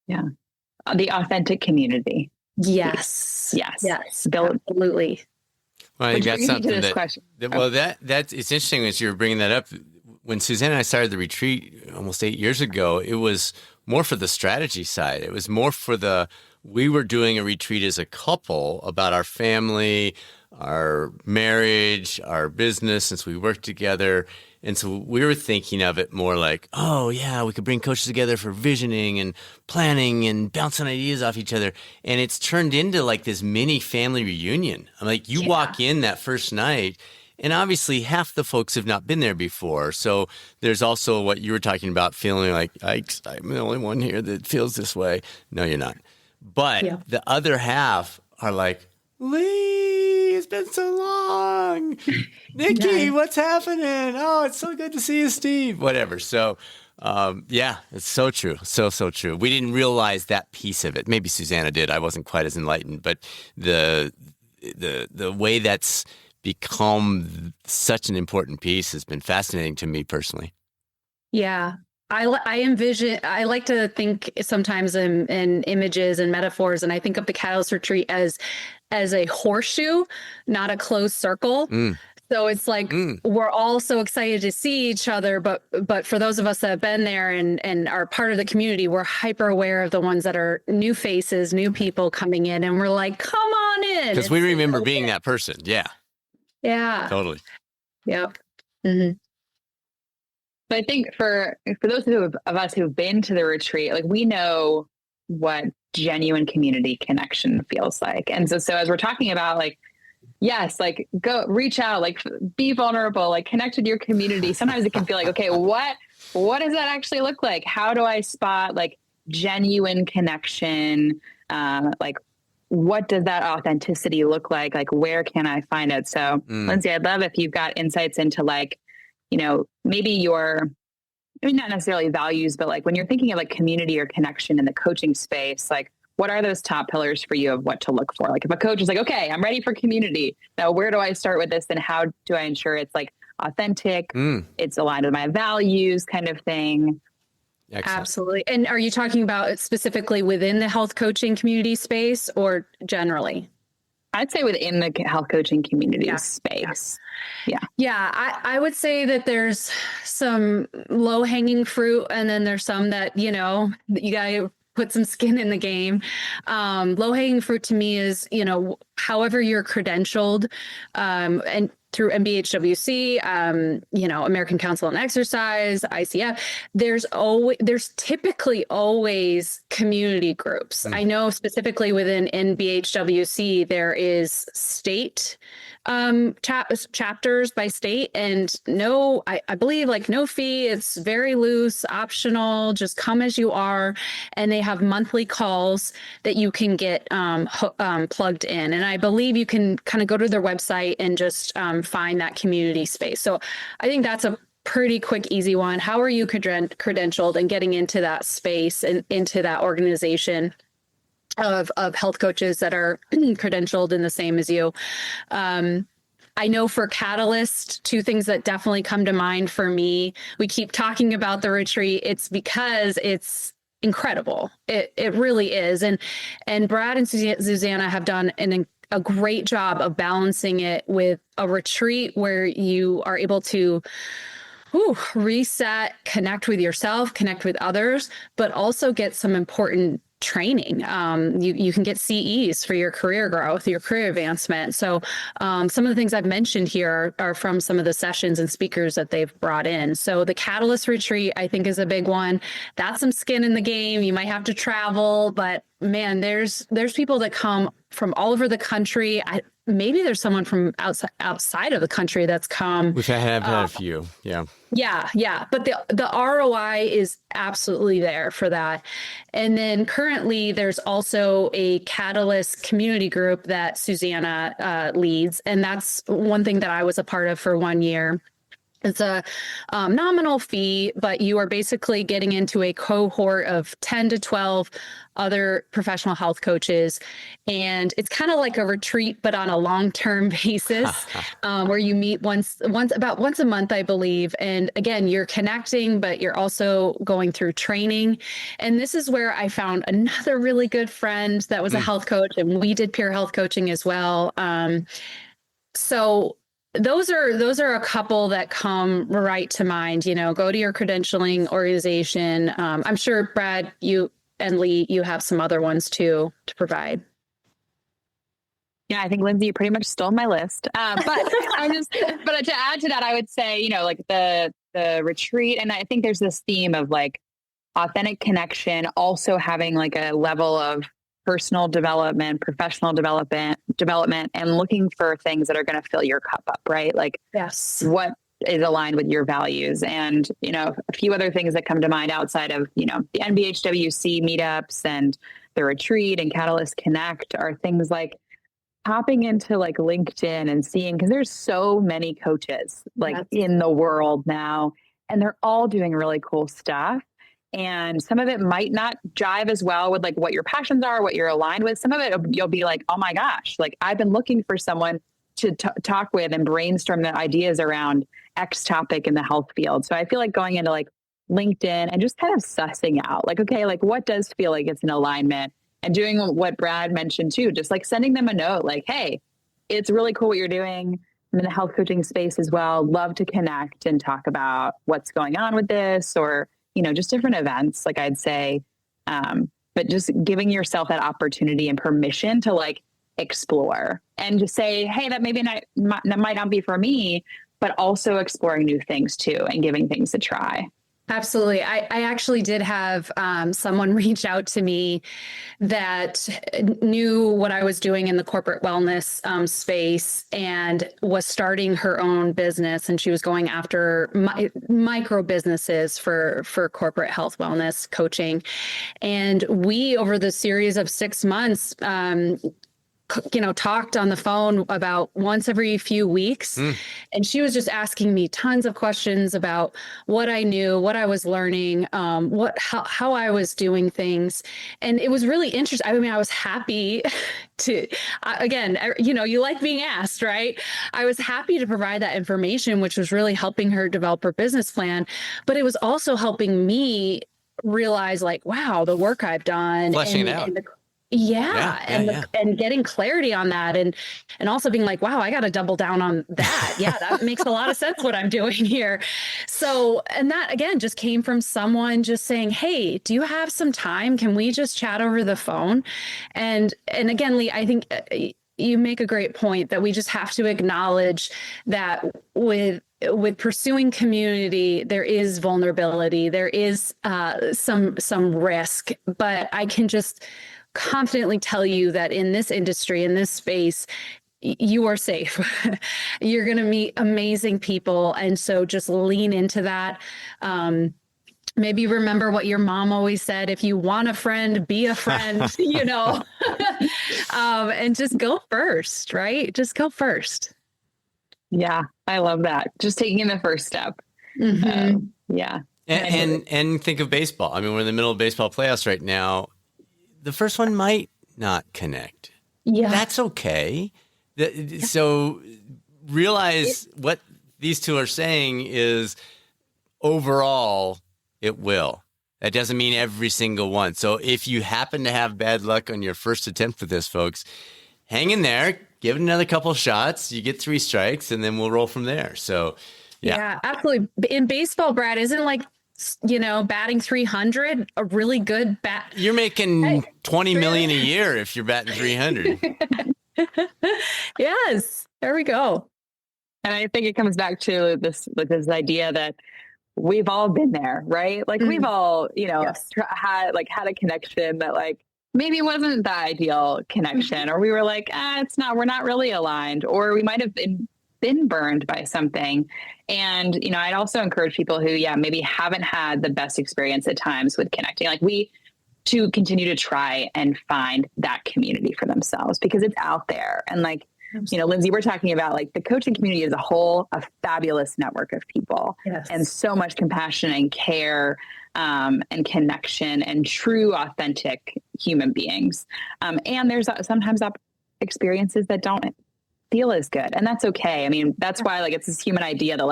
Yeah. The authentic community. Yes. Absolutely. Well, I think that's something that's it's interesting as you're bringing that up. When Suzanne and I started the retreat almost 8 years ago, it was more for the strategy side. It was more for we were doing a retreat as a couple about our family, our marriage, our business, since we worked together. And so we were thinking of it more like, oh, yeah, we could bring coaches together for visioning and planning and bouncing ideas off each other. And it's turned into like this mini family reunion. I'm like, you walk in that first night, and obviously half the folks have not been there before. So there's also what you were talking about, feeling like, I'm the only one here that feels this way. No, you're not. But the other half are like, Leigh, it's been so long. Nikki, what's happening? Oh, it's so good to see you, Steve. Whatever. So, it's so true. So true. We didn't realize that piece of it. Maybe Susanna did. I wasn't quite as enlightened. But the way that's become such an important piece has been fascinating to me personally. Yeah. I envision, I like to think sometimes in images and metaphors, and I think of the Catalyst Retreat as a horseshoe, not a closed circle. So it's like we're all so excited to see each other, but for those of us that have been there and are part of the community, we're hyper aware of the ones that are new faces, new people coming in, and we're like, come on in. Because we remember being that person. Yeah. Yeah. Totally. Yep. Mm-hmm. But I think for those of us who've been to the retreat, like we know what genuine community connection feels like. And so as we're talking about like, yes, like go reach out, like be vulnerable, like connect with your community. Sometimes it can feel like, okay, what does that actually look like? How do I spot like genuine connection? Like what does that authenticity look like? Like where can I find it? So Lindsay, I'd love if you've got insights into like, maybe not necessarily values, but like when you're thinking of like community or connection in the coaching space, like what are those top pillars for you of what to look for? Like if a coach is like, okay, I'm ready for community. Now, where do I start with this? And how do I ensure it's like authentic? It's aligned with my values kind of thing. Excellent. Absolutely. And are you talking about specifically within the health coaching community space or generally? I'd say within the health coaching community Yeah. space. Yeah. Yeah, I would say that there's some low hanging fruit, and then there's some that, you know, you got to put some skin in the game. Low hanging fruit to me is, you know, however you're credentialed, and through MBHWC, you know, American Council on Exercise, ICF, there's typically always community groups. I know specifically within NBHWC, there is state chapters by state, and I believe like no fee. It's very loose, optional, just come as you are. And they have monthly calls that you can get plugged in. And I believe you can kind of go to their website and just find that community space. So I think that's a pretty quick, easy one. How are you credentialed and getting into that space and into that organization of health coaches that are credentialed in the same as you? I know for Catalyst, two things that definitely come to mind for me. We keep talking about the retreat. It's because it's incredible. It really is. And Brad and Susanna have done a great job of balancing it with a retreat where you are able to reset, connect with yourself, connect with others, but also get some important training. You can get CEs for your career growth, your career advancement. So some of the things I've mentioned here are from some of the sessions and speakers that they've brought in. So the Catalyst Retreat, I think, is a big one. That's some skin in the game. You might have to travel, but man, there's people that come from all over the country. Maybe there's someone from outside of the country that's come. We've had a few. Yeah. Yeah. But the ROI is absolutely there for that. And then currently there's also a Catalyst community group that Susanna leads. And that's one thing that I was a part of for 1 year. It's a nominal fee, but you are basically getting into a cohort of 10 to 12 other professional health coaches. And it's kind of like a retreat, but on a long-term basis, where you meet about once a month, I believe. And again, you're connecting, but you're also going through training. And this is where I found another really good friend that was a health coach, and we did peer health coaching as well. So those are a couple that come right to mind. You know, go to your credentialing organization. I'm sure, Brad, you and Leigh, you have some other ones too to provide. Yeah, I think Lindsay, you pretty much stole my list. But but to add to that, I would say, you know, like the retreat, and I think there's this theme of like authentic connection, also having like a level of personal development, professional development, and looking for things that are going to fill your cup up, right? Like, yes, what is aligned with your values. And, you know, a few other things that come to mind outside of, you know, the NBHWC meetups and the retreat and Catalyst Connect are things like hopping into like LinkedIn and seeing, because there's so many coaches like in the world now, and they're all doing really cool stuff. And some of it might not jive as well with like what your passions are, what you're aligned with. Some of it, you'll be like, oh my gosh, like I've been looking for someone to talk with and brainstorm the ideas around X topic in the health field. So I feel like going into like LinkedIn and just kind of sussing out like, okay, like what does feel like it's in alignment, and doing what Brad mentioned too, just like sending them a note like, hey, it's really cool what you're doing. I'm in the health coaching space as well. Love to connect and talk about what's going on with this, or you know, just different events, like I'd say, but just giving yourself that opportunity and permission to like explore and just say, hey, that that might not be for me, but also exploring new things too and giving things a try. Absolutely. I actually did have someone reach out to me that knew what I was doing in the corporate wellness space and was starting her own business. And she was going after micro businesses for corporate health wellness coaching. And we, over the series of 6 months, talked on the phone about once every few weeks. And she was just asking me tons of questions about what I knew, what I was learning, how I was doing things. And it was really interesting. I mean, I was happy to, again, you like being asked, right? I was happy to provide that information, which was really helping her develop her business plan, but it was also helping me realize like, wow, the work I've done, Fleshing it out. and getting clarity on that, and also being like, wow, I got to double down on that. Yeah, that makes a lot of sense what I'm doing here. So, and that again just came from someone just saying, hey, do you have some time? Can we just chat over the phone? And again, Leigh, I think you make a great point that we just have to acknowledge that with pursuing community, there is vulnerability, there is some risk, but I can just confidently tell you that in this industry, in this space, you are safe. You're going to meet amazing people. And so just lean into that. Maybe remember what your mom always said, if you want a friend, be a friend, and just go first, right? Just go first. Yeah, I love that. Just taking the first step. Yeah. And think of baseball. I mean, we're in the middle of baseball playoffs right now. The first one might not connect. Yeah. That's okay. So realize what these two are saying is overall it will. That doesn't mean every single one. So if you happen to have bad luck on your first attempt with this, folks, hang in there, give it another couple shots. You get 3 strikes and then we'll roll from there. So yeah, absolutely. In baseball, Brad, isn't like, batting 300 a really good bat? You're making 20 million a year if you're batting 300. Yes, there we go. And I think it comes back to this idea that we've all been there, right? Like we've all, had a connection that like maybe wasn't the ideal connection, or we were like, we're not really aligned, or we might have been burned by something. And, I'd also encourage people who, maybe haven't had the best experience at times with connecting, to continue to try and find that community for themselves, because it's out there. And Lindsay, we're talking about the coaching community as a whole, a fabulous network of people, yes, and so much compassion and care, and connection and true, authentic human beings. And there's sometimes experiences that don't feel as good, and that's okay. I mean, that's why it's this human idea that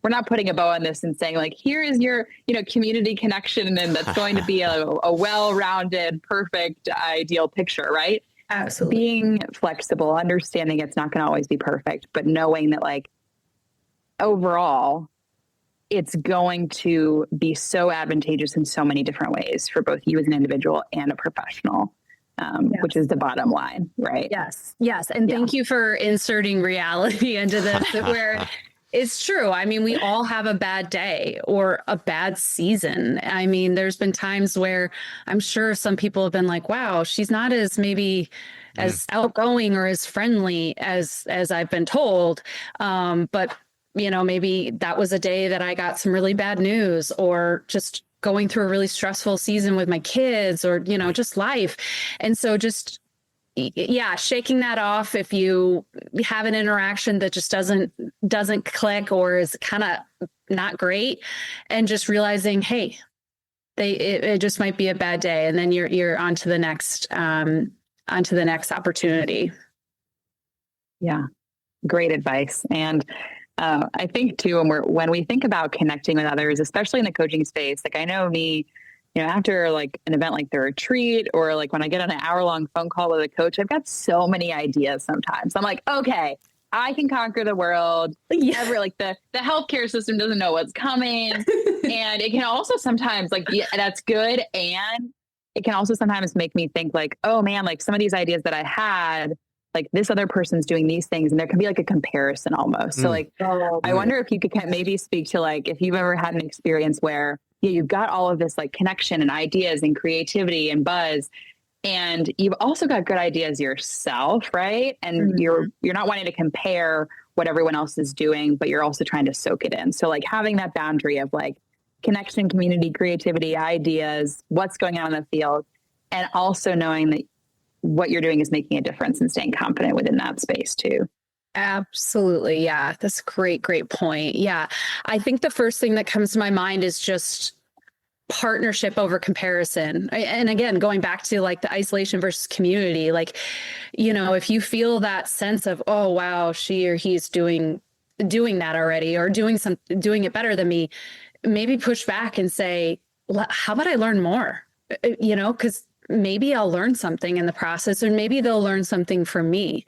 we're not putting a bow on this and saying here is your community connection, and that's going to be a well-rounded, perfect, ideal picture, right? Absolutely. Being flexible, understanding it's not going to always be perfect, but knowing that overall it's going to be so advantageous in so many different ways for both you as an individual and a professional. Yes. Which is the bottom line, right? Yes. Yes. And thank you for inserting reality into this, where it's true. I mean, we all have a bad day or a bad season. I mean, there's been times where I'm sure some people have been like, wow, she's not as maybe as outgoing or as friendly as I've been told. But maybe that was a day that I got some really bad news, or just going through a really stressful season with my kids, or, just life. And so just, shaking that off if you have an interaction that just doesn't click or is kind of not great, and just realizing, hey, it just might be a bad day. And then you're on to the next opportunity. Yeah. Great advice. And I think too, when we think about connecting with others, especially in the coaching space, I know me, after an event like the retreat, or when I get on an hour-long phone call with a coach, I've got so many ideas sometimes. I'm like, okay, I can conquer the world. Yeah. The healthcare system doesn't know what's coming. And it can also sometimes that's good. And it can also sometimes make me think oh man, some of these ideas that I had, this other person's doing these things, and there can be a comparison almost. So I wonder if you could maybe speak to if you've ever had an experience where you've got all of this connection and ideas and creativity and buzz, and you've also got good ideas yourself, right? And you're not wanting to compare what everyone else is doing, but you're also trying to soak it in. So having that boundary of connection, community, creativity, ideas, what's going on in the field, and also knowing that what you're doing is making a difference and staying confident within that space too. Absolutely. Yeah. That's a great point. Yeah. I think the first thing that comes to my mind is just partnership over comparison. And again, going back to the isolation versus community, if you feel that sense of, oh, wow, she or he's doing that already, or doing it better than me, maybe push back and say, how about I learn more? Because maybe I'll learn something in the process, or maybe they'll learn something from me.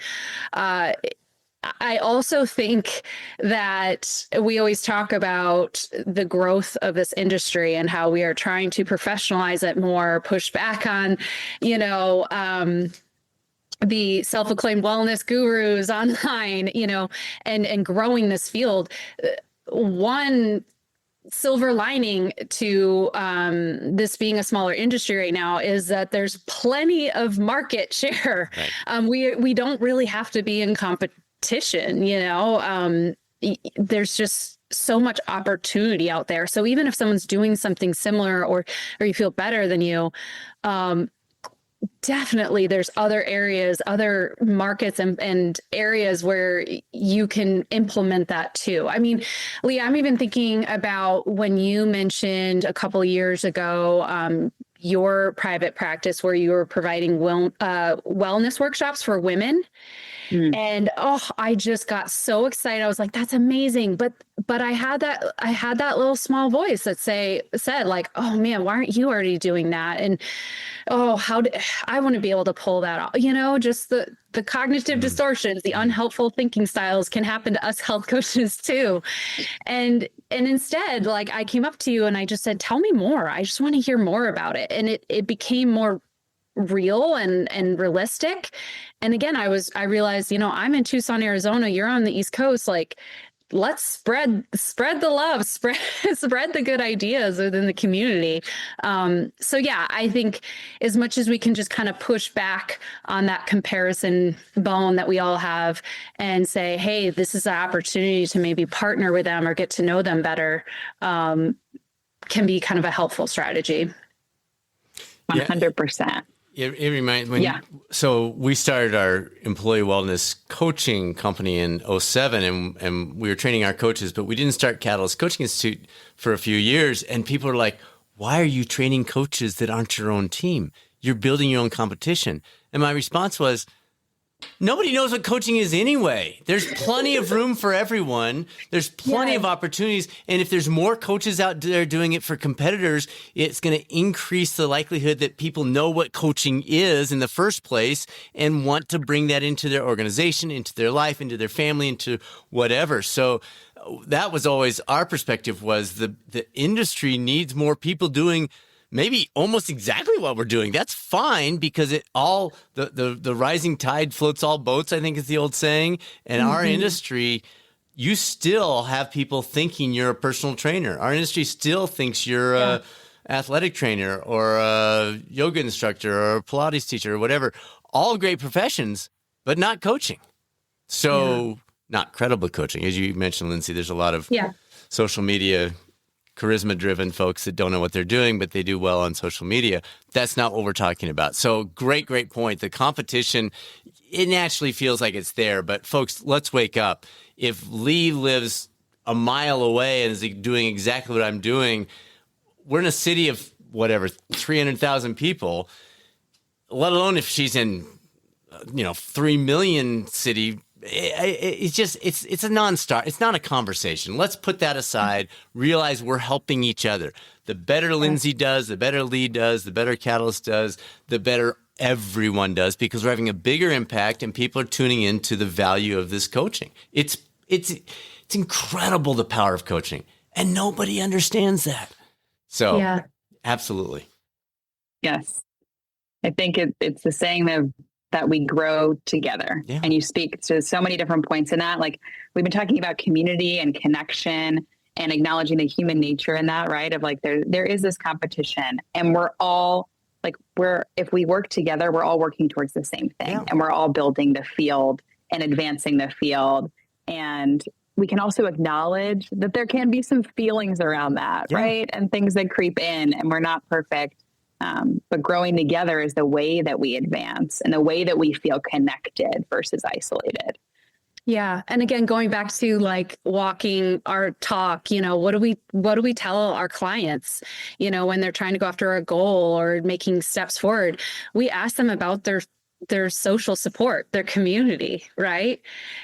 I also think that we always talk about the growth of this industry and how we are trying to professionalize it more, push back on, the self-acclaimed wellness gurus online, and growing this field. One silver lining to this being a smaller industry right now is that there's plenty of market share. Right. We don't really have to be in competition, there's just so much opportunity out there. So even if someone's doing something similar or you feel better than you, definitely there's other areas, other markets and areas where you can implement that too. I mean, Leigh, I'm even thinking about when you mentioned a couple of years ago, your private practice where you were providing wellness workshops for women. And I just got so excited. I was like, that's amazing. But I had that little small voice that said like, oh man, why aren't you already doing that? And I want to be able to pull that off, just the cognitive distortions, the unhelpful thinking styles can happen to us health coaches too. And instead, like I came up to you and I just said, tell me more. I just want to hear more about it. And it became more real and realistic. And again, I realized, I'm in Tucson, Arizona, you're on the East Coast, like let's spread the love, spread the good ideas within the community. So yeah, I think as much as we can just kind of push back on that comparison bone that we all have and say, hey, this is an opportunity to maybe partner with them or get to know them better, can be kind of a helpful strategy. 100%. It reminds me. So we started our employee wellness coaching company in 2007, and we were training our coaches, but we didn't start Catalyst Coaching Institute for a few years. And people are like, why are you training coaches that aren't your own team? You're building your own competition. And my response was, nobody knows what coaching is anyway. There's plenty of room for everyone. There's plenty of opportunities. And if there's more coaches out there doing it for competitors, it's going to increase the likelihood that people know what coaching is in the first place and want to bring that into their organization, into their life, into their family, into whatever. So that was always our perspective, was the industry needs more people doing maybe almost exactly what we're doing. That's fine, because the rising tide floats all boats, I think is the old saying. And our industry, you still have people thinking you're a personal trainer. Our industry still thinks you're a athletic trainer or a yoga instructor or a Pilates teacher or whatever. All great professions, but not coaching. So not credible coaching. As you mentioned, Lindsay, there's a lot of social media charisma-driven folks that don't know what they're doing, but they do well on social media. That's not what we're talking about. So great point. The competition, it naturally feels like it's there, but folks, let's wake up. If Leigh lives a mile away and is doing exactly what I'm doing, we're in a city of 300,000 people, let alone if she's in, 3 million city. It's a non-start. It's not a conversation. Let's put that aside. Realize we're helping each other. The better Lindsay does, the better Leigh does, the better Catalyst does, the better everyone does, because we're having a bigger impact and people are tuning into the value of this coaching. It's incredible, the power of coaching, and nobody understands that. So absolutely. Yes. I think it's the saying that we grow together. And you speak to so many different points in that. Like, we've been talking about community and connection and acknowledging the human nature in that, right? Of like, there is this competition, and we're all like, if we work together, we're all working towards the same thing, and we're all building the field and advancing the field. And we can also acknowledge that there can be some feelings around that, right? And things that creep in, and we're not perfect. But growing together is the way that we advance and the way that we feel connected versus isolated. Yeah. And again, going back to like walking our talk, what do we tell our clients, when they're trying to go after a goal or making steps forward? We ask them about their social support, their community, right?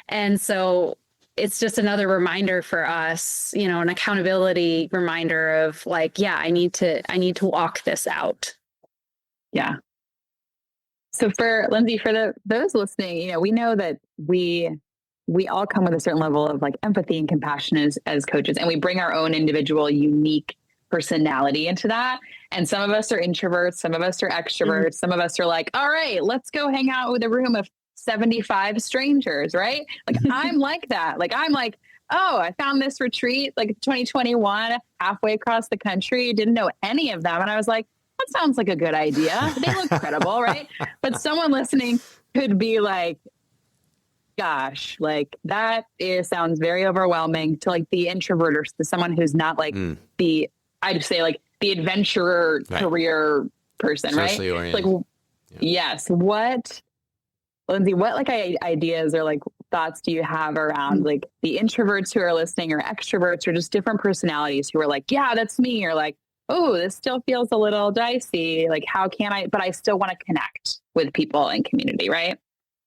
And so it's just another reminder for us, an accountability reminder of like, yeah, I need to walk this out. Yeah. So for Lindsay, for those listening, we know that we all come with a certain level of like empathy and compassion as coaches, and we bring our own individual unique personality into that. And some of us are introverts, some of us are extroverts, some of us are like, all right, let's go hang out with a room of 75 strangers, right? Like I'm like that. Like I'm like, oh, I found this retreat like 2021 halfway across the country, didn't know any of them. And I was like, that sounds like a good idea. They look credible, right? But someone listening could be like, gosh, like sounds very overwhelming to like the introvert or to someone who's not like I'd say like the adventurer career person, socially right? oriented. Like, yes. Lindsay, what like ideas or like thoughts do you have around like the introverts who are listening or extroverts or just different personalities who are like, yeah, that's me, or like, oh, this still feels a little dicey. Like, how can but I still want to connect with people and community, right?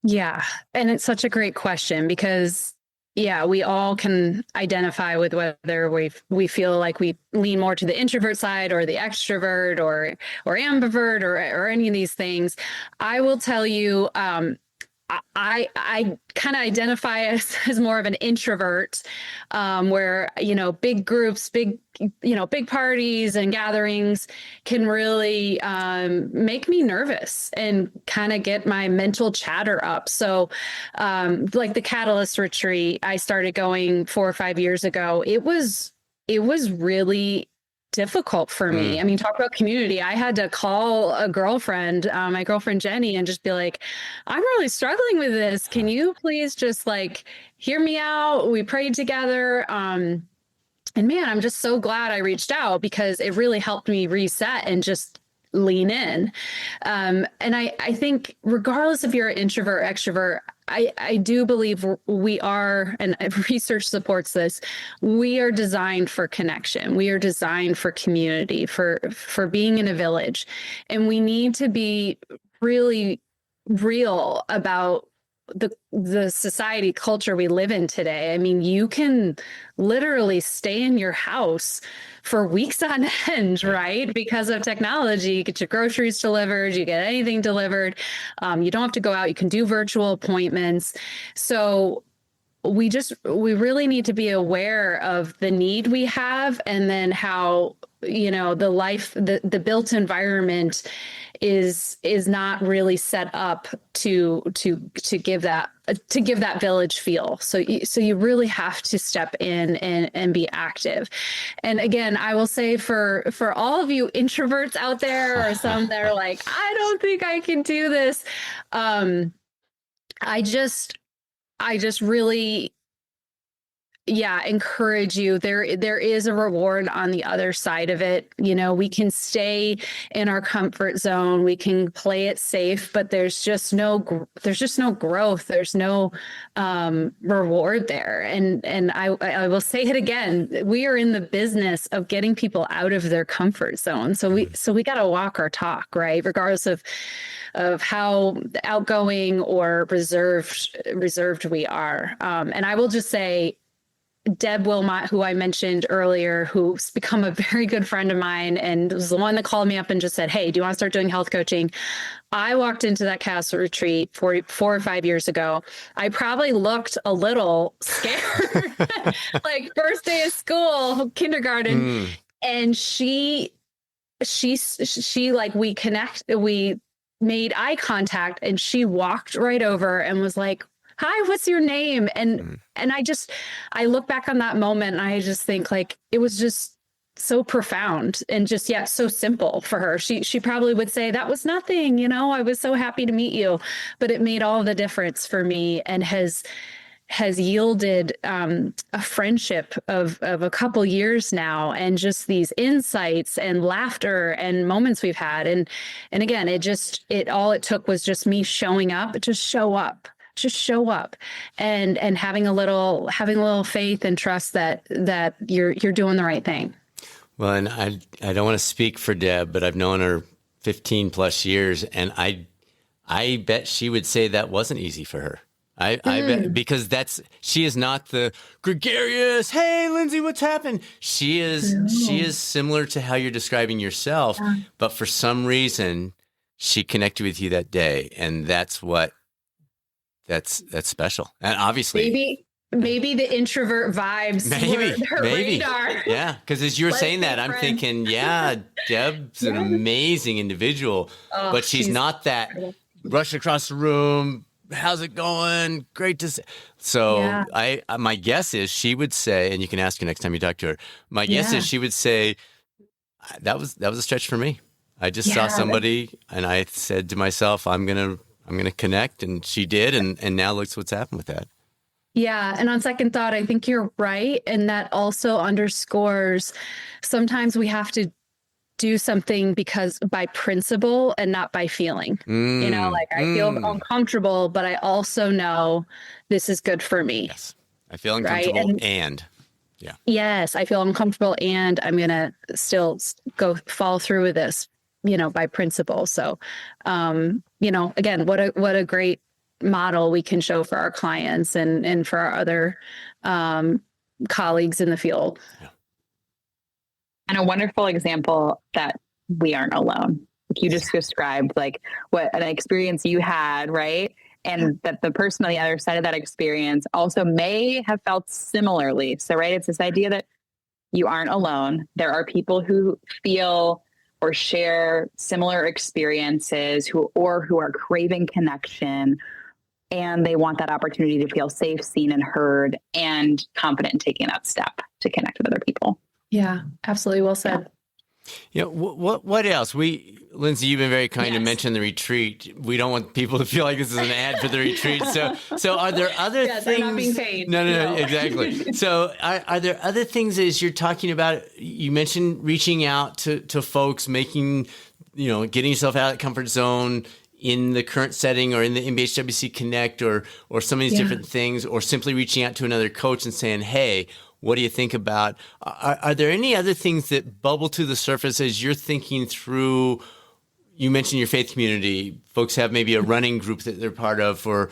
Yeah. And it's such a great question because, yeah, we all can identify with whether we feel like we lean more to the introvert side or the extrovert or ambivert or any of these things. I will tell you, I kind of identify as more of an introvert, where, big groups, big parties and gatherings can really make me nervous and kind of get my mental chatter up. So like the Catalyst retreat, I started going 4 or 5 years ago. It was really difficult for me. I mean, talk about community. I had to call a girlfriend, my girlfriend Jenny, and just be like, I'm really struggling with this. Can you please just like hear me out? We prayed together. And man, I'm just so glad I reached out because it really helped me reset and just lean in. And I think regardless if you're an introvert or extrovert, I do believe we are, and research supports this, we are designed for connection. We are designed for community, for being in a village. And we need to be really real about the society culture we live in today. I mean, you can literally stay in your house for weeks on end, right? Because of technology, you get your groceries delivered, you get anything delivered. You don't have to go out. You can do virtual appointments. So we really need to be aware of the need we have, and then how, the built environment is not really set up to give that village feel. So you really have to step in and be active. And again, I will say for all of you introverts out there, or some that are like, I don't think I can do this. I just really, encourage you. There is a reward on the other side of it. We can stay in our comfort zone. We can play it safe, but there's just no growth. There's no reward there. And I will say it again. We are in the business of getting people out of their comfort zone. So we got to walk our talk, right? Regardless of how outgoing or reserved we are. And I will just say, Deb Wilmot, who I mentioned earlier, who's become a very good friend of mine and was the one that called me up and just said, hey, do you want to start doing health coaching? I walked into that Castle retreat 4 or 5 years ago. I probably looked a little scared, like first day of school, kindergarten. And she like, we made eye contact, and she walked right over and was like, hi, what's your name? And I look back on that moment and I just think like, it was just so profound and just, so simple for her. She probably would say that was nothing, I was so happy to meet you, but it made all the difference for me and has yielded a friendship of a couple years now, and just these insights and laughter and moments we've had. And again, all it took was just me showing up, just show up and having a little faith and trust that you're doing the right thing. Well, and I don't want to speak for Deb, but I've known her 15 plus years, and I bet she would say that wasn't easy for her. I bet, because she is not the gregarious, hey, Lindsay, what's happened? She is similar to how you're describing yourself, but for some reason she connected with you that day. And that's special. And obviously maybe the introvert vibes were her radar. Yeah. Because as you're saying that, I'm thinking, Deb's an amazing individual, but she's not that rush across the room. How's it going? Great to see. So my guess is she would say, and you can ask her next time you talk to her. My guess is she would say, that was a stretch for me. I just saw somebody, and I said to myself, I'm gonna connect, and she did, and now looks what's happened with that. Yeah. And on second thought, I think you're right. And that also underscores sometimes we have to do something because by principle and not by feeling. I feel uncomfortable, but I also know this is good for me. Yes. I feel uncomfortable Yes, I feel uncomfortable and I'm going to still follow through with this, by principle. So, again, what a great model we can show for our clients and for our other colleagues in the field. Yeah. And a wonderful example that we aren't alone. Like you just described, like what an experience you had, right? And that the person on the other side of that experience also may have felt similarly. So, right, it's this idea that you aren't alone. There are people who feel or share similar experiences who are craving connection, and they want that opportunity to feel safe, seen, and heard, and confident in taking that step to connect with other people. Yeah, absolutely. Well said. What else? Lindsay, you've been very kind to mention the retreat. We don't want people to feel like this is an ad for the retreat. So are there other things? They're not being paid. No, exactly. So are there other things as you're talking about? You mentioned reaching out to folks, making, getting yourself out of the comfort zone in the current setting or in the MBHWC Connect or some of these different things, or simply reaching out to another coach and saying, hey, what do you think about? Are there any other things that bubble to the surface as you're thinking through? You mentioned your faith community. Folks have maybe a running group that they're part of, or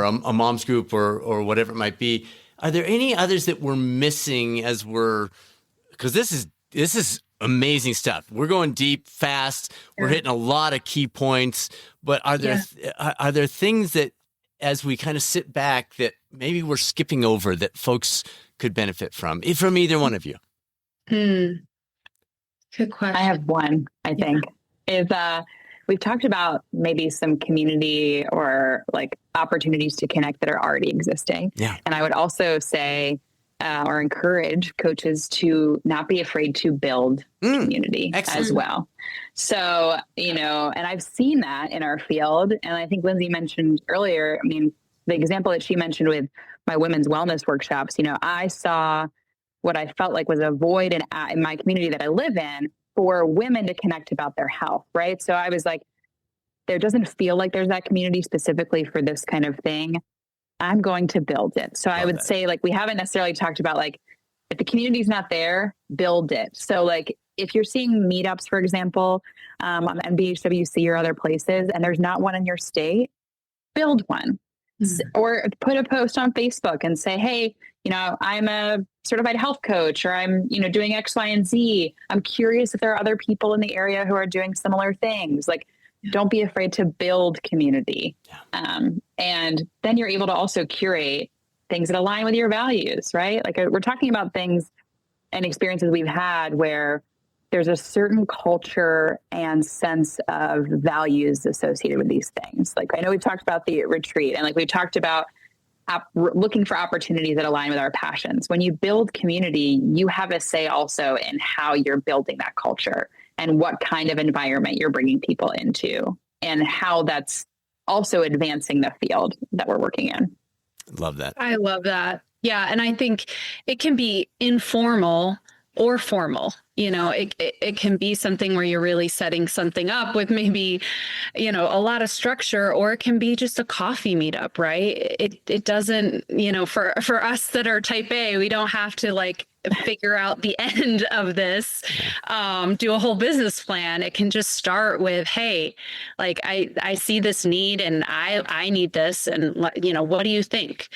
a mom's group, or whatever it might be. Are there any others that we're missing because this is amazing stuff. We're going deep, fast. We're hitting a lot of key points. But are there things that, as we kind of sit back, that maybe we're skipping over that folks could benefit from either one of you? Good question. I have one, I think, is we've talked about maybe some community or like opportunities to connect that are already existing. Yeah. And I would also say or encourage coaches to not be afraid to build community as well. So, and I've seen that in our field. And I think Lindsay mentioned earlier, the example that she mentioned with my women's wellness workshops, I saw what I felt like was a void in my community that I live in for women to connect about their health, right? So I was like, there doesn't feel like there's that community specifically for this kind of thing. I'm going to build it. So I would say, like, we haven't necessarily talked about, like, if the community's not there, build it. So, like, if you're seeing meetups, for example, on the NBHWC or other places, and there's not one in your state, build one. Or put a post on Facebook and say, hey, I'm a certified health coach, or I'm, doing X, Y, and Z. I'm curious if there are other people in the area who are doing similar things. Like, don't be afraid to build community. And then you're able to also curate things that align with your values, right? Like, we're talking about things and experiences we've had where there's a certain culture and sense of values associated with these things. Like, I know we've talked about the retreat, and like we've talked about looking for opportunities that align with our passions. When you build community, you have a say also in how you're building that culture and what kind of environment you're bringing people into, and how that's also advancing the field that we're working in. Love that. I love that. Yeah. And I think it can be informal or formal. it can be something where you're really setting something up with maybe, a lot of structure, or it can be just a coffee meetup, right? It doesn't, for us that are type A, we don't have to like figure out the end of this, do a whole business plan. It can just start with, hey, like I see this need and I need this, and what do you think?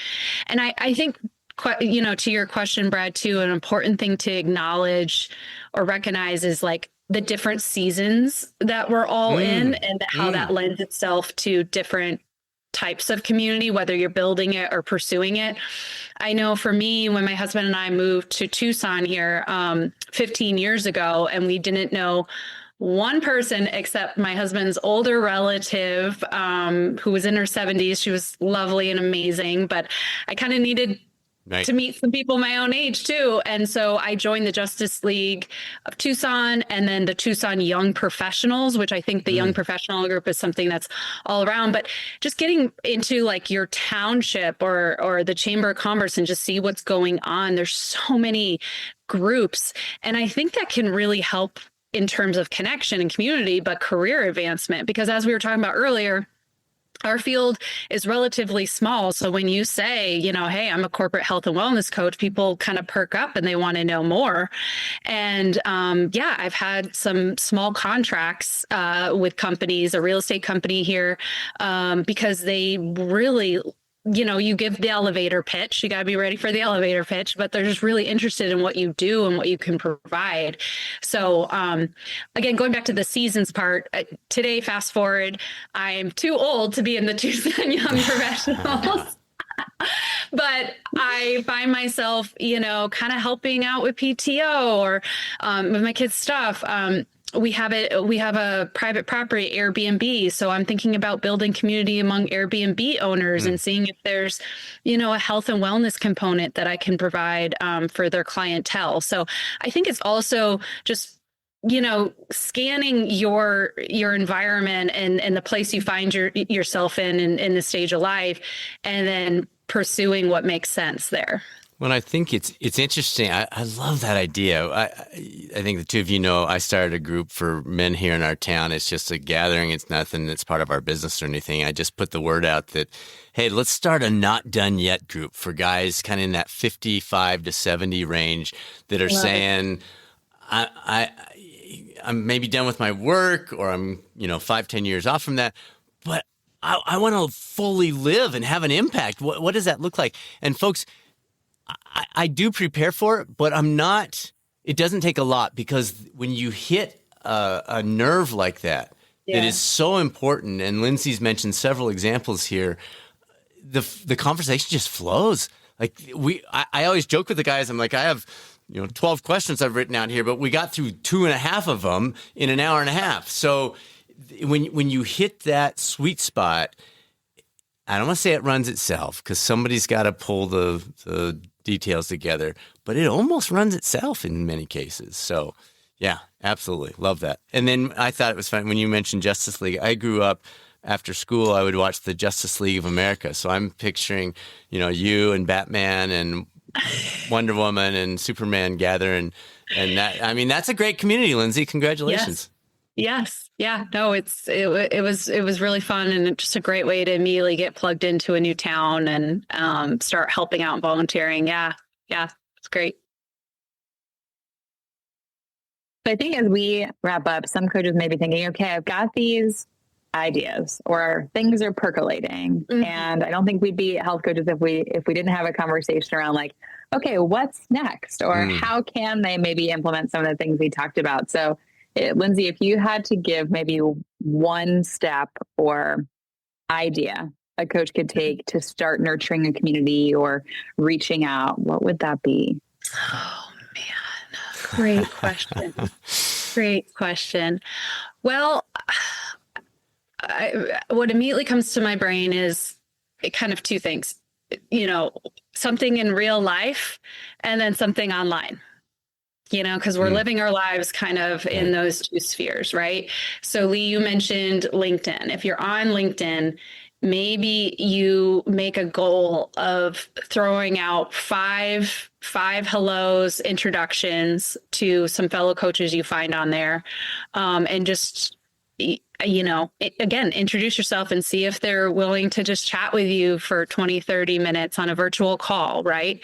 And I think, to your question, Brad, too, an important thing to acknowledge or recognize is like the different seasons that we're all in, and how that lends itself to different types of community, whether you're building it or pursuing it. I know for me, when my husband and I moved to Tucson here 15 years ago, and we didn't know one person except my husband's older relative, who was in her 70s. She was lovely and amazing, but I kind of needed to meet some people my own age too. And so I joined the Justice League of Tucson, and then the Tucson Young Professionals, which I think the Young Professional group is something that's all around. But just getting into like your township or the Chamber of Commerce and just see what's going on. There's so many groups. And I think that can really help in terms of connection and community, but career advancement, because as we were talking about earlier, our field is relatively small. So when you say, hey, I'm a corporate health and wellness coach, people kind of perk up and they want to know more. And I've had some small contracts with companies, a real estate company here, because they really, you give the elevator pitch, you got to be ready for the elevator pitch, but they're just really interested in what you do and what you can provide. So again, going back to the seasons part, today, fast forward, I'm too old to be in the Tucson Young Professionals. But I find myself, kind of helping out with PTO or with my kids' stuff. We have a private property, Airbnb. So I'm thinking about building community among Airbnb owners and seeing if there's, a health and wellness component that I can provide for their clientele. So I think it's also just, scanning your environment and the place you find yourself in the stage of life, and then pursuing what makes sense there. Well, I think it's interesting. I love that idea. I think the two of you know I started a group for men here in our town. It's just a gathering. It's nothing that's part of our business or anything. I just put the word out that, hey, let's start a not done yet group for guys kind of in that 55 to 70 range that are saying, I'm maybe done with my work, or I'm 5-10 years off from that, but I want to fully live and have an impact. What does that look like? And folks, I do prepare for it, but it doesn't take a lot, because when you hit a nerve like that, it is so important. And Lindsay's mentioned several examples here. The conversation just flows. Like I always joke with the guys. I'm like, I have 12 questions I've written out here, but we got through 2.5 of them in an hour and a half. So when you hit that sweet spot, I don't want to say it runs itself, because somebody's got to pull the details together, but it almost runs itself in many cases. So yeah, absolutely. Love that. And then I thought it was fun when you mentioned Justice League. I grew up after school, I would watch the Justice League of America. So I'm picturing, you and Batman and Wonder Woman and Superman gather. And that, that's a great community, Lindsay. Congratulations. Yes. Yeah. No, it was really fun, and just a great way to immediately get plugged into a new town and start helping out and volunteering. Yeah. Yeah. It's great. So I think as we wrap up, some coaches may be thinking, okay, I've got these ideas or things are percolating. And I don't think we'd be health coaches if we didn't have a conversation around like, okay, what's next? Or how can they maybe implement some of the things we talked about? So Lindsay, if you had to give maybe one step or idea a coach could take to start nurturing a community or reaching out, what would that be? Oh, man. Great question. Great question. Well, what immediately comes to my brain is kind of two things, something in real life and then something online. Because we're living our lives kind of in those two spheres, right? So Leigh, you mentioned LinkedIn. If you're on LinkedIn, maybe you make a goal of throwing out 5 5 hellos, introductions to some fellow coaches you find on there, and just, again, introduce yourself and see if they're willing to just chat with you for 20, 30 minutes on a virtual call, right?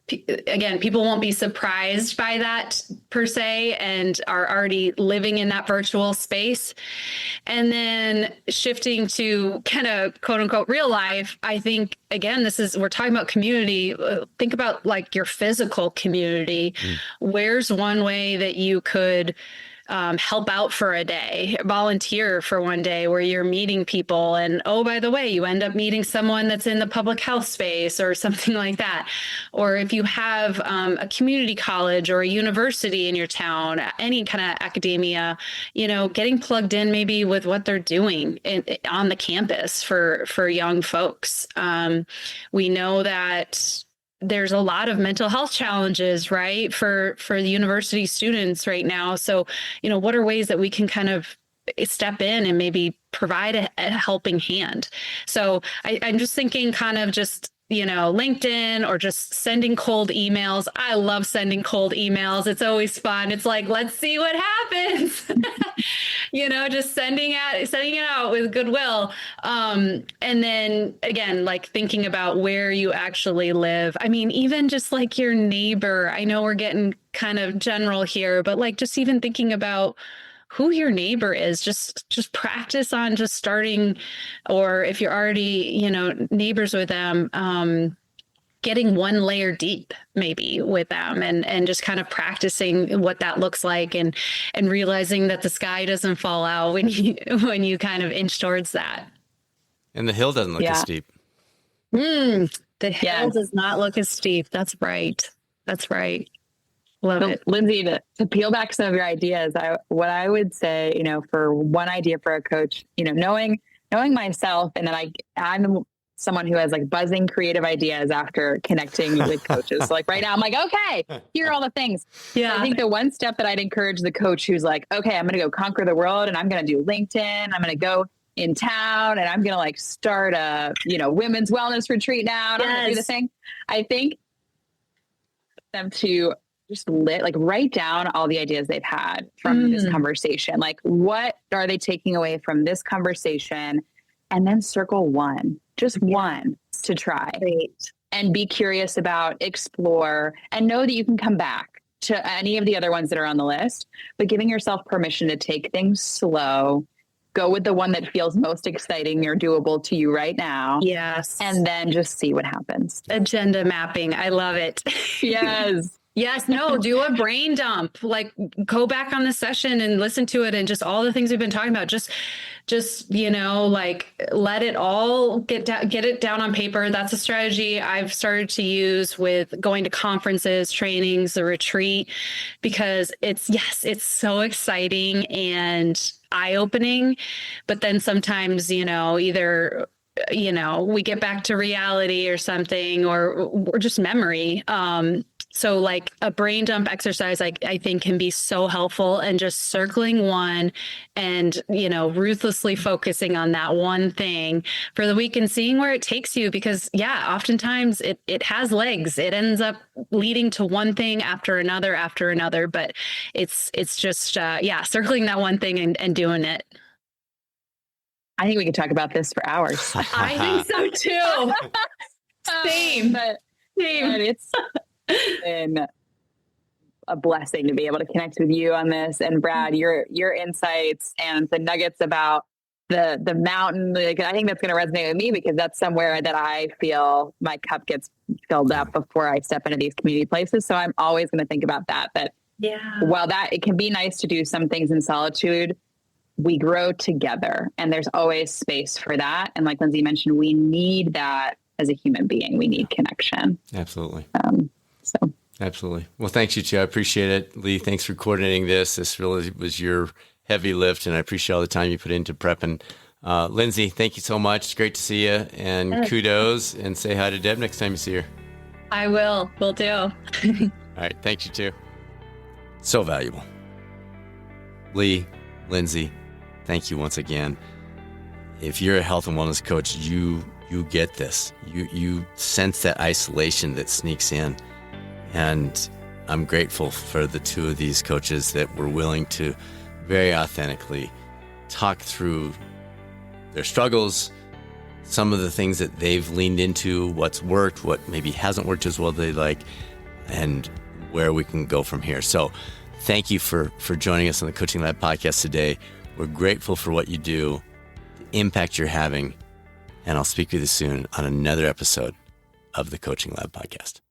Again, people won't be surprised by that per se and are already living in that virtual space. And then shifting to kind of quote unquote real life, I think, again, we're talking about community. Think about like your physical community. Where's one way that you could help out for a day, volunteer for one day where you're meeting people. And, oh, by the way, you end up meeting someone that's in the public health space or something like that. Or if you have a community college or a university in your town, any kind of academia, getting plugged in maybe with what they're doing on the campus for young folks. We know that there's a lot of mental health challenges, right, for the university students right now. So, what are ways that we can kind of step in and maybe provide a helping hand? So I'm just thinking kind of just, LinkedIn or just sending cold emails. I love sending cold emails. It's always fun. It's like, let's see what happens. Just sending it out with goodwill. And then again, like thinking about where you actually live. I mean, even just like your neighbor, I know we're getting kind of general here, but like just even thinking about who your neighbor is, just practice on just starting, or if you're already, neighbors with them, getting one layer deep maybe with them and just kind of practicing what that looks like and realizing that the sky doesn't fall out when you kind of inch towards that. And the hill doesn't look as steep. The hill does not look as steep. That's right. That's right. Love it. Lindsay, to peel back some of your ideas, what I would say, for one idea for a coach, knowing myself, and then I'm someone who has like buzzing creative ideas after connecting with coaches. So like right now I'm like, okay, here are all the things. Yeah. So I think the one step that I'd encourage the coach who's like, okay, I'm going to go conquer the world and I'm going to do LinkedIn. I'm going to go in town and I'm going to like start a, women's wellness retreat now. And I'm going to do the thing. I think them to just write down all the ideas they've had from this conversation. Like, what are they taking away from this conversation? And then circle one to try. Great. And be curious about, explore, and know that you can come back to any of the other ones that are on the list, but giving yourself permission to take things slow, go with the one that feels most exciting or doable to you right now. Yes. And then just see what happens. Agenda mapping. I love it. Yes. Yes, no, do a brain dump, like go back on the session and listen to it and just all the things we've been talking about, just, like let it all get it down on paper. That's a strategy I've started to use with going to conferences, trainings, the retreat, because it's so exciting and eye-opening, but then sometimes, either we get back to reality or something, or just memory. So like a brain dump exercise, I think can be so helpful, and just circling one and, ruthlessly focusing on that one thing for the week and seeing where it takes you. Because oftentimes it has legs. It ends up leading to one thing after another, but it's just, circling that one thing and doing it. I think we could talk about this for hours. I think so too. Same. But it's been a blessing to be able to connect with you on this. And Brad, your insights and the nuggets about the mountain, like, I think that's going to resonate with me, because that's somewhere that I feel my cup gets filled up before I step into these community places. So I'm always going to think about that while it can be nice to do some things in solitude, we grow together, and there's always space for that. And like Lindsay mentioned, we need that as a human being. We need connection. Absolutely. So absolutely. Well, thanks, you two. I appreciate it. Leigh, thanks for coordinating this. This really was your heavy lift, and I appreciate all the time you put into prepping. Lindsay, thank you so much. It's great to see you, and kudos, and say hi to Deb next time you see her. I will. Will do. All right. Thanks, you too. So valuable. Leigh, Lindsay, thank you once again. If you're a health and wellness coach, you you get this. You sense that isolation that sneaks in. And I'm grateful for the two of these coaches that were willing to very authentically talk through their struggles, some of the things that they've leaned into, what's worked, what maybe hasn't worked as well as they like, and where we can go from here. So thank you for joining us on the Coaching Lab podcast today. We're grateful for what you do, the impact you're having, and I'll speak with you soon on another episode of the Coaching Lab podcast.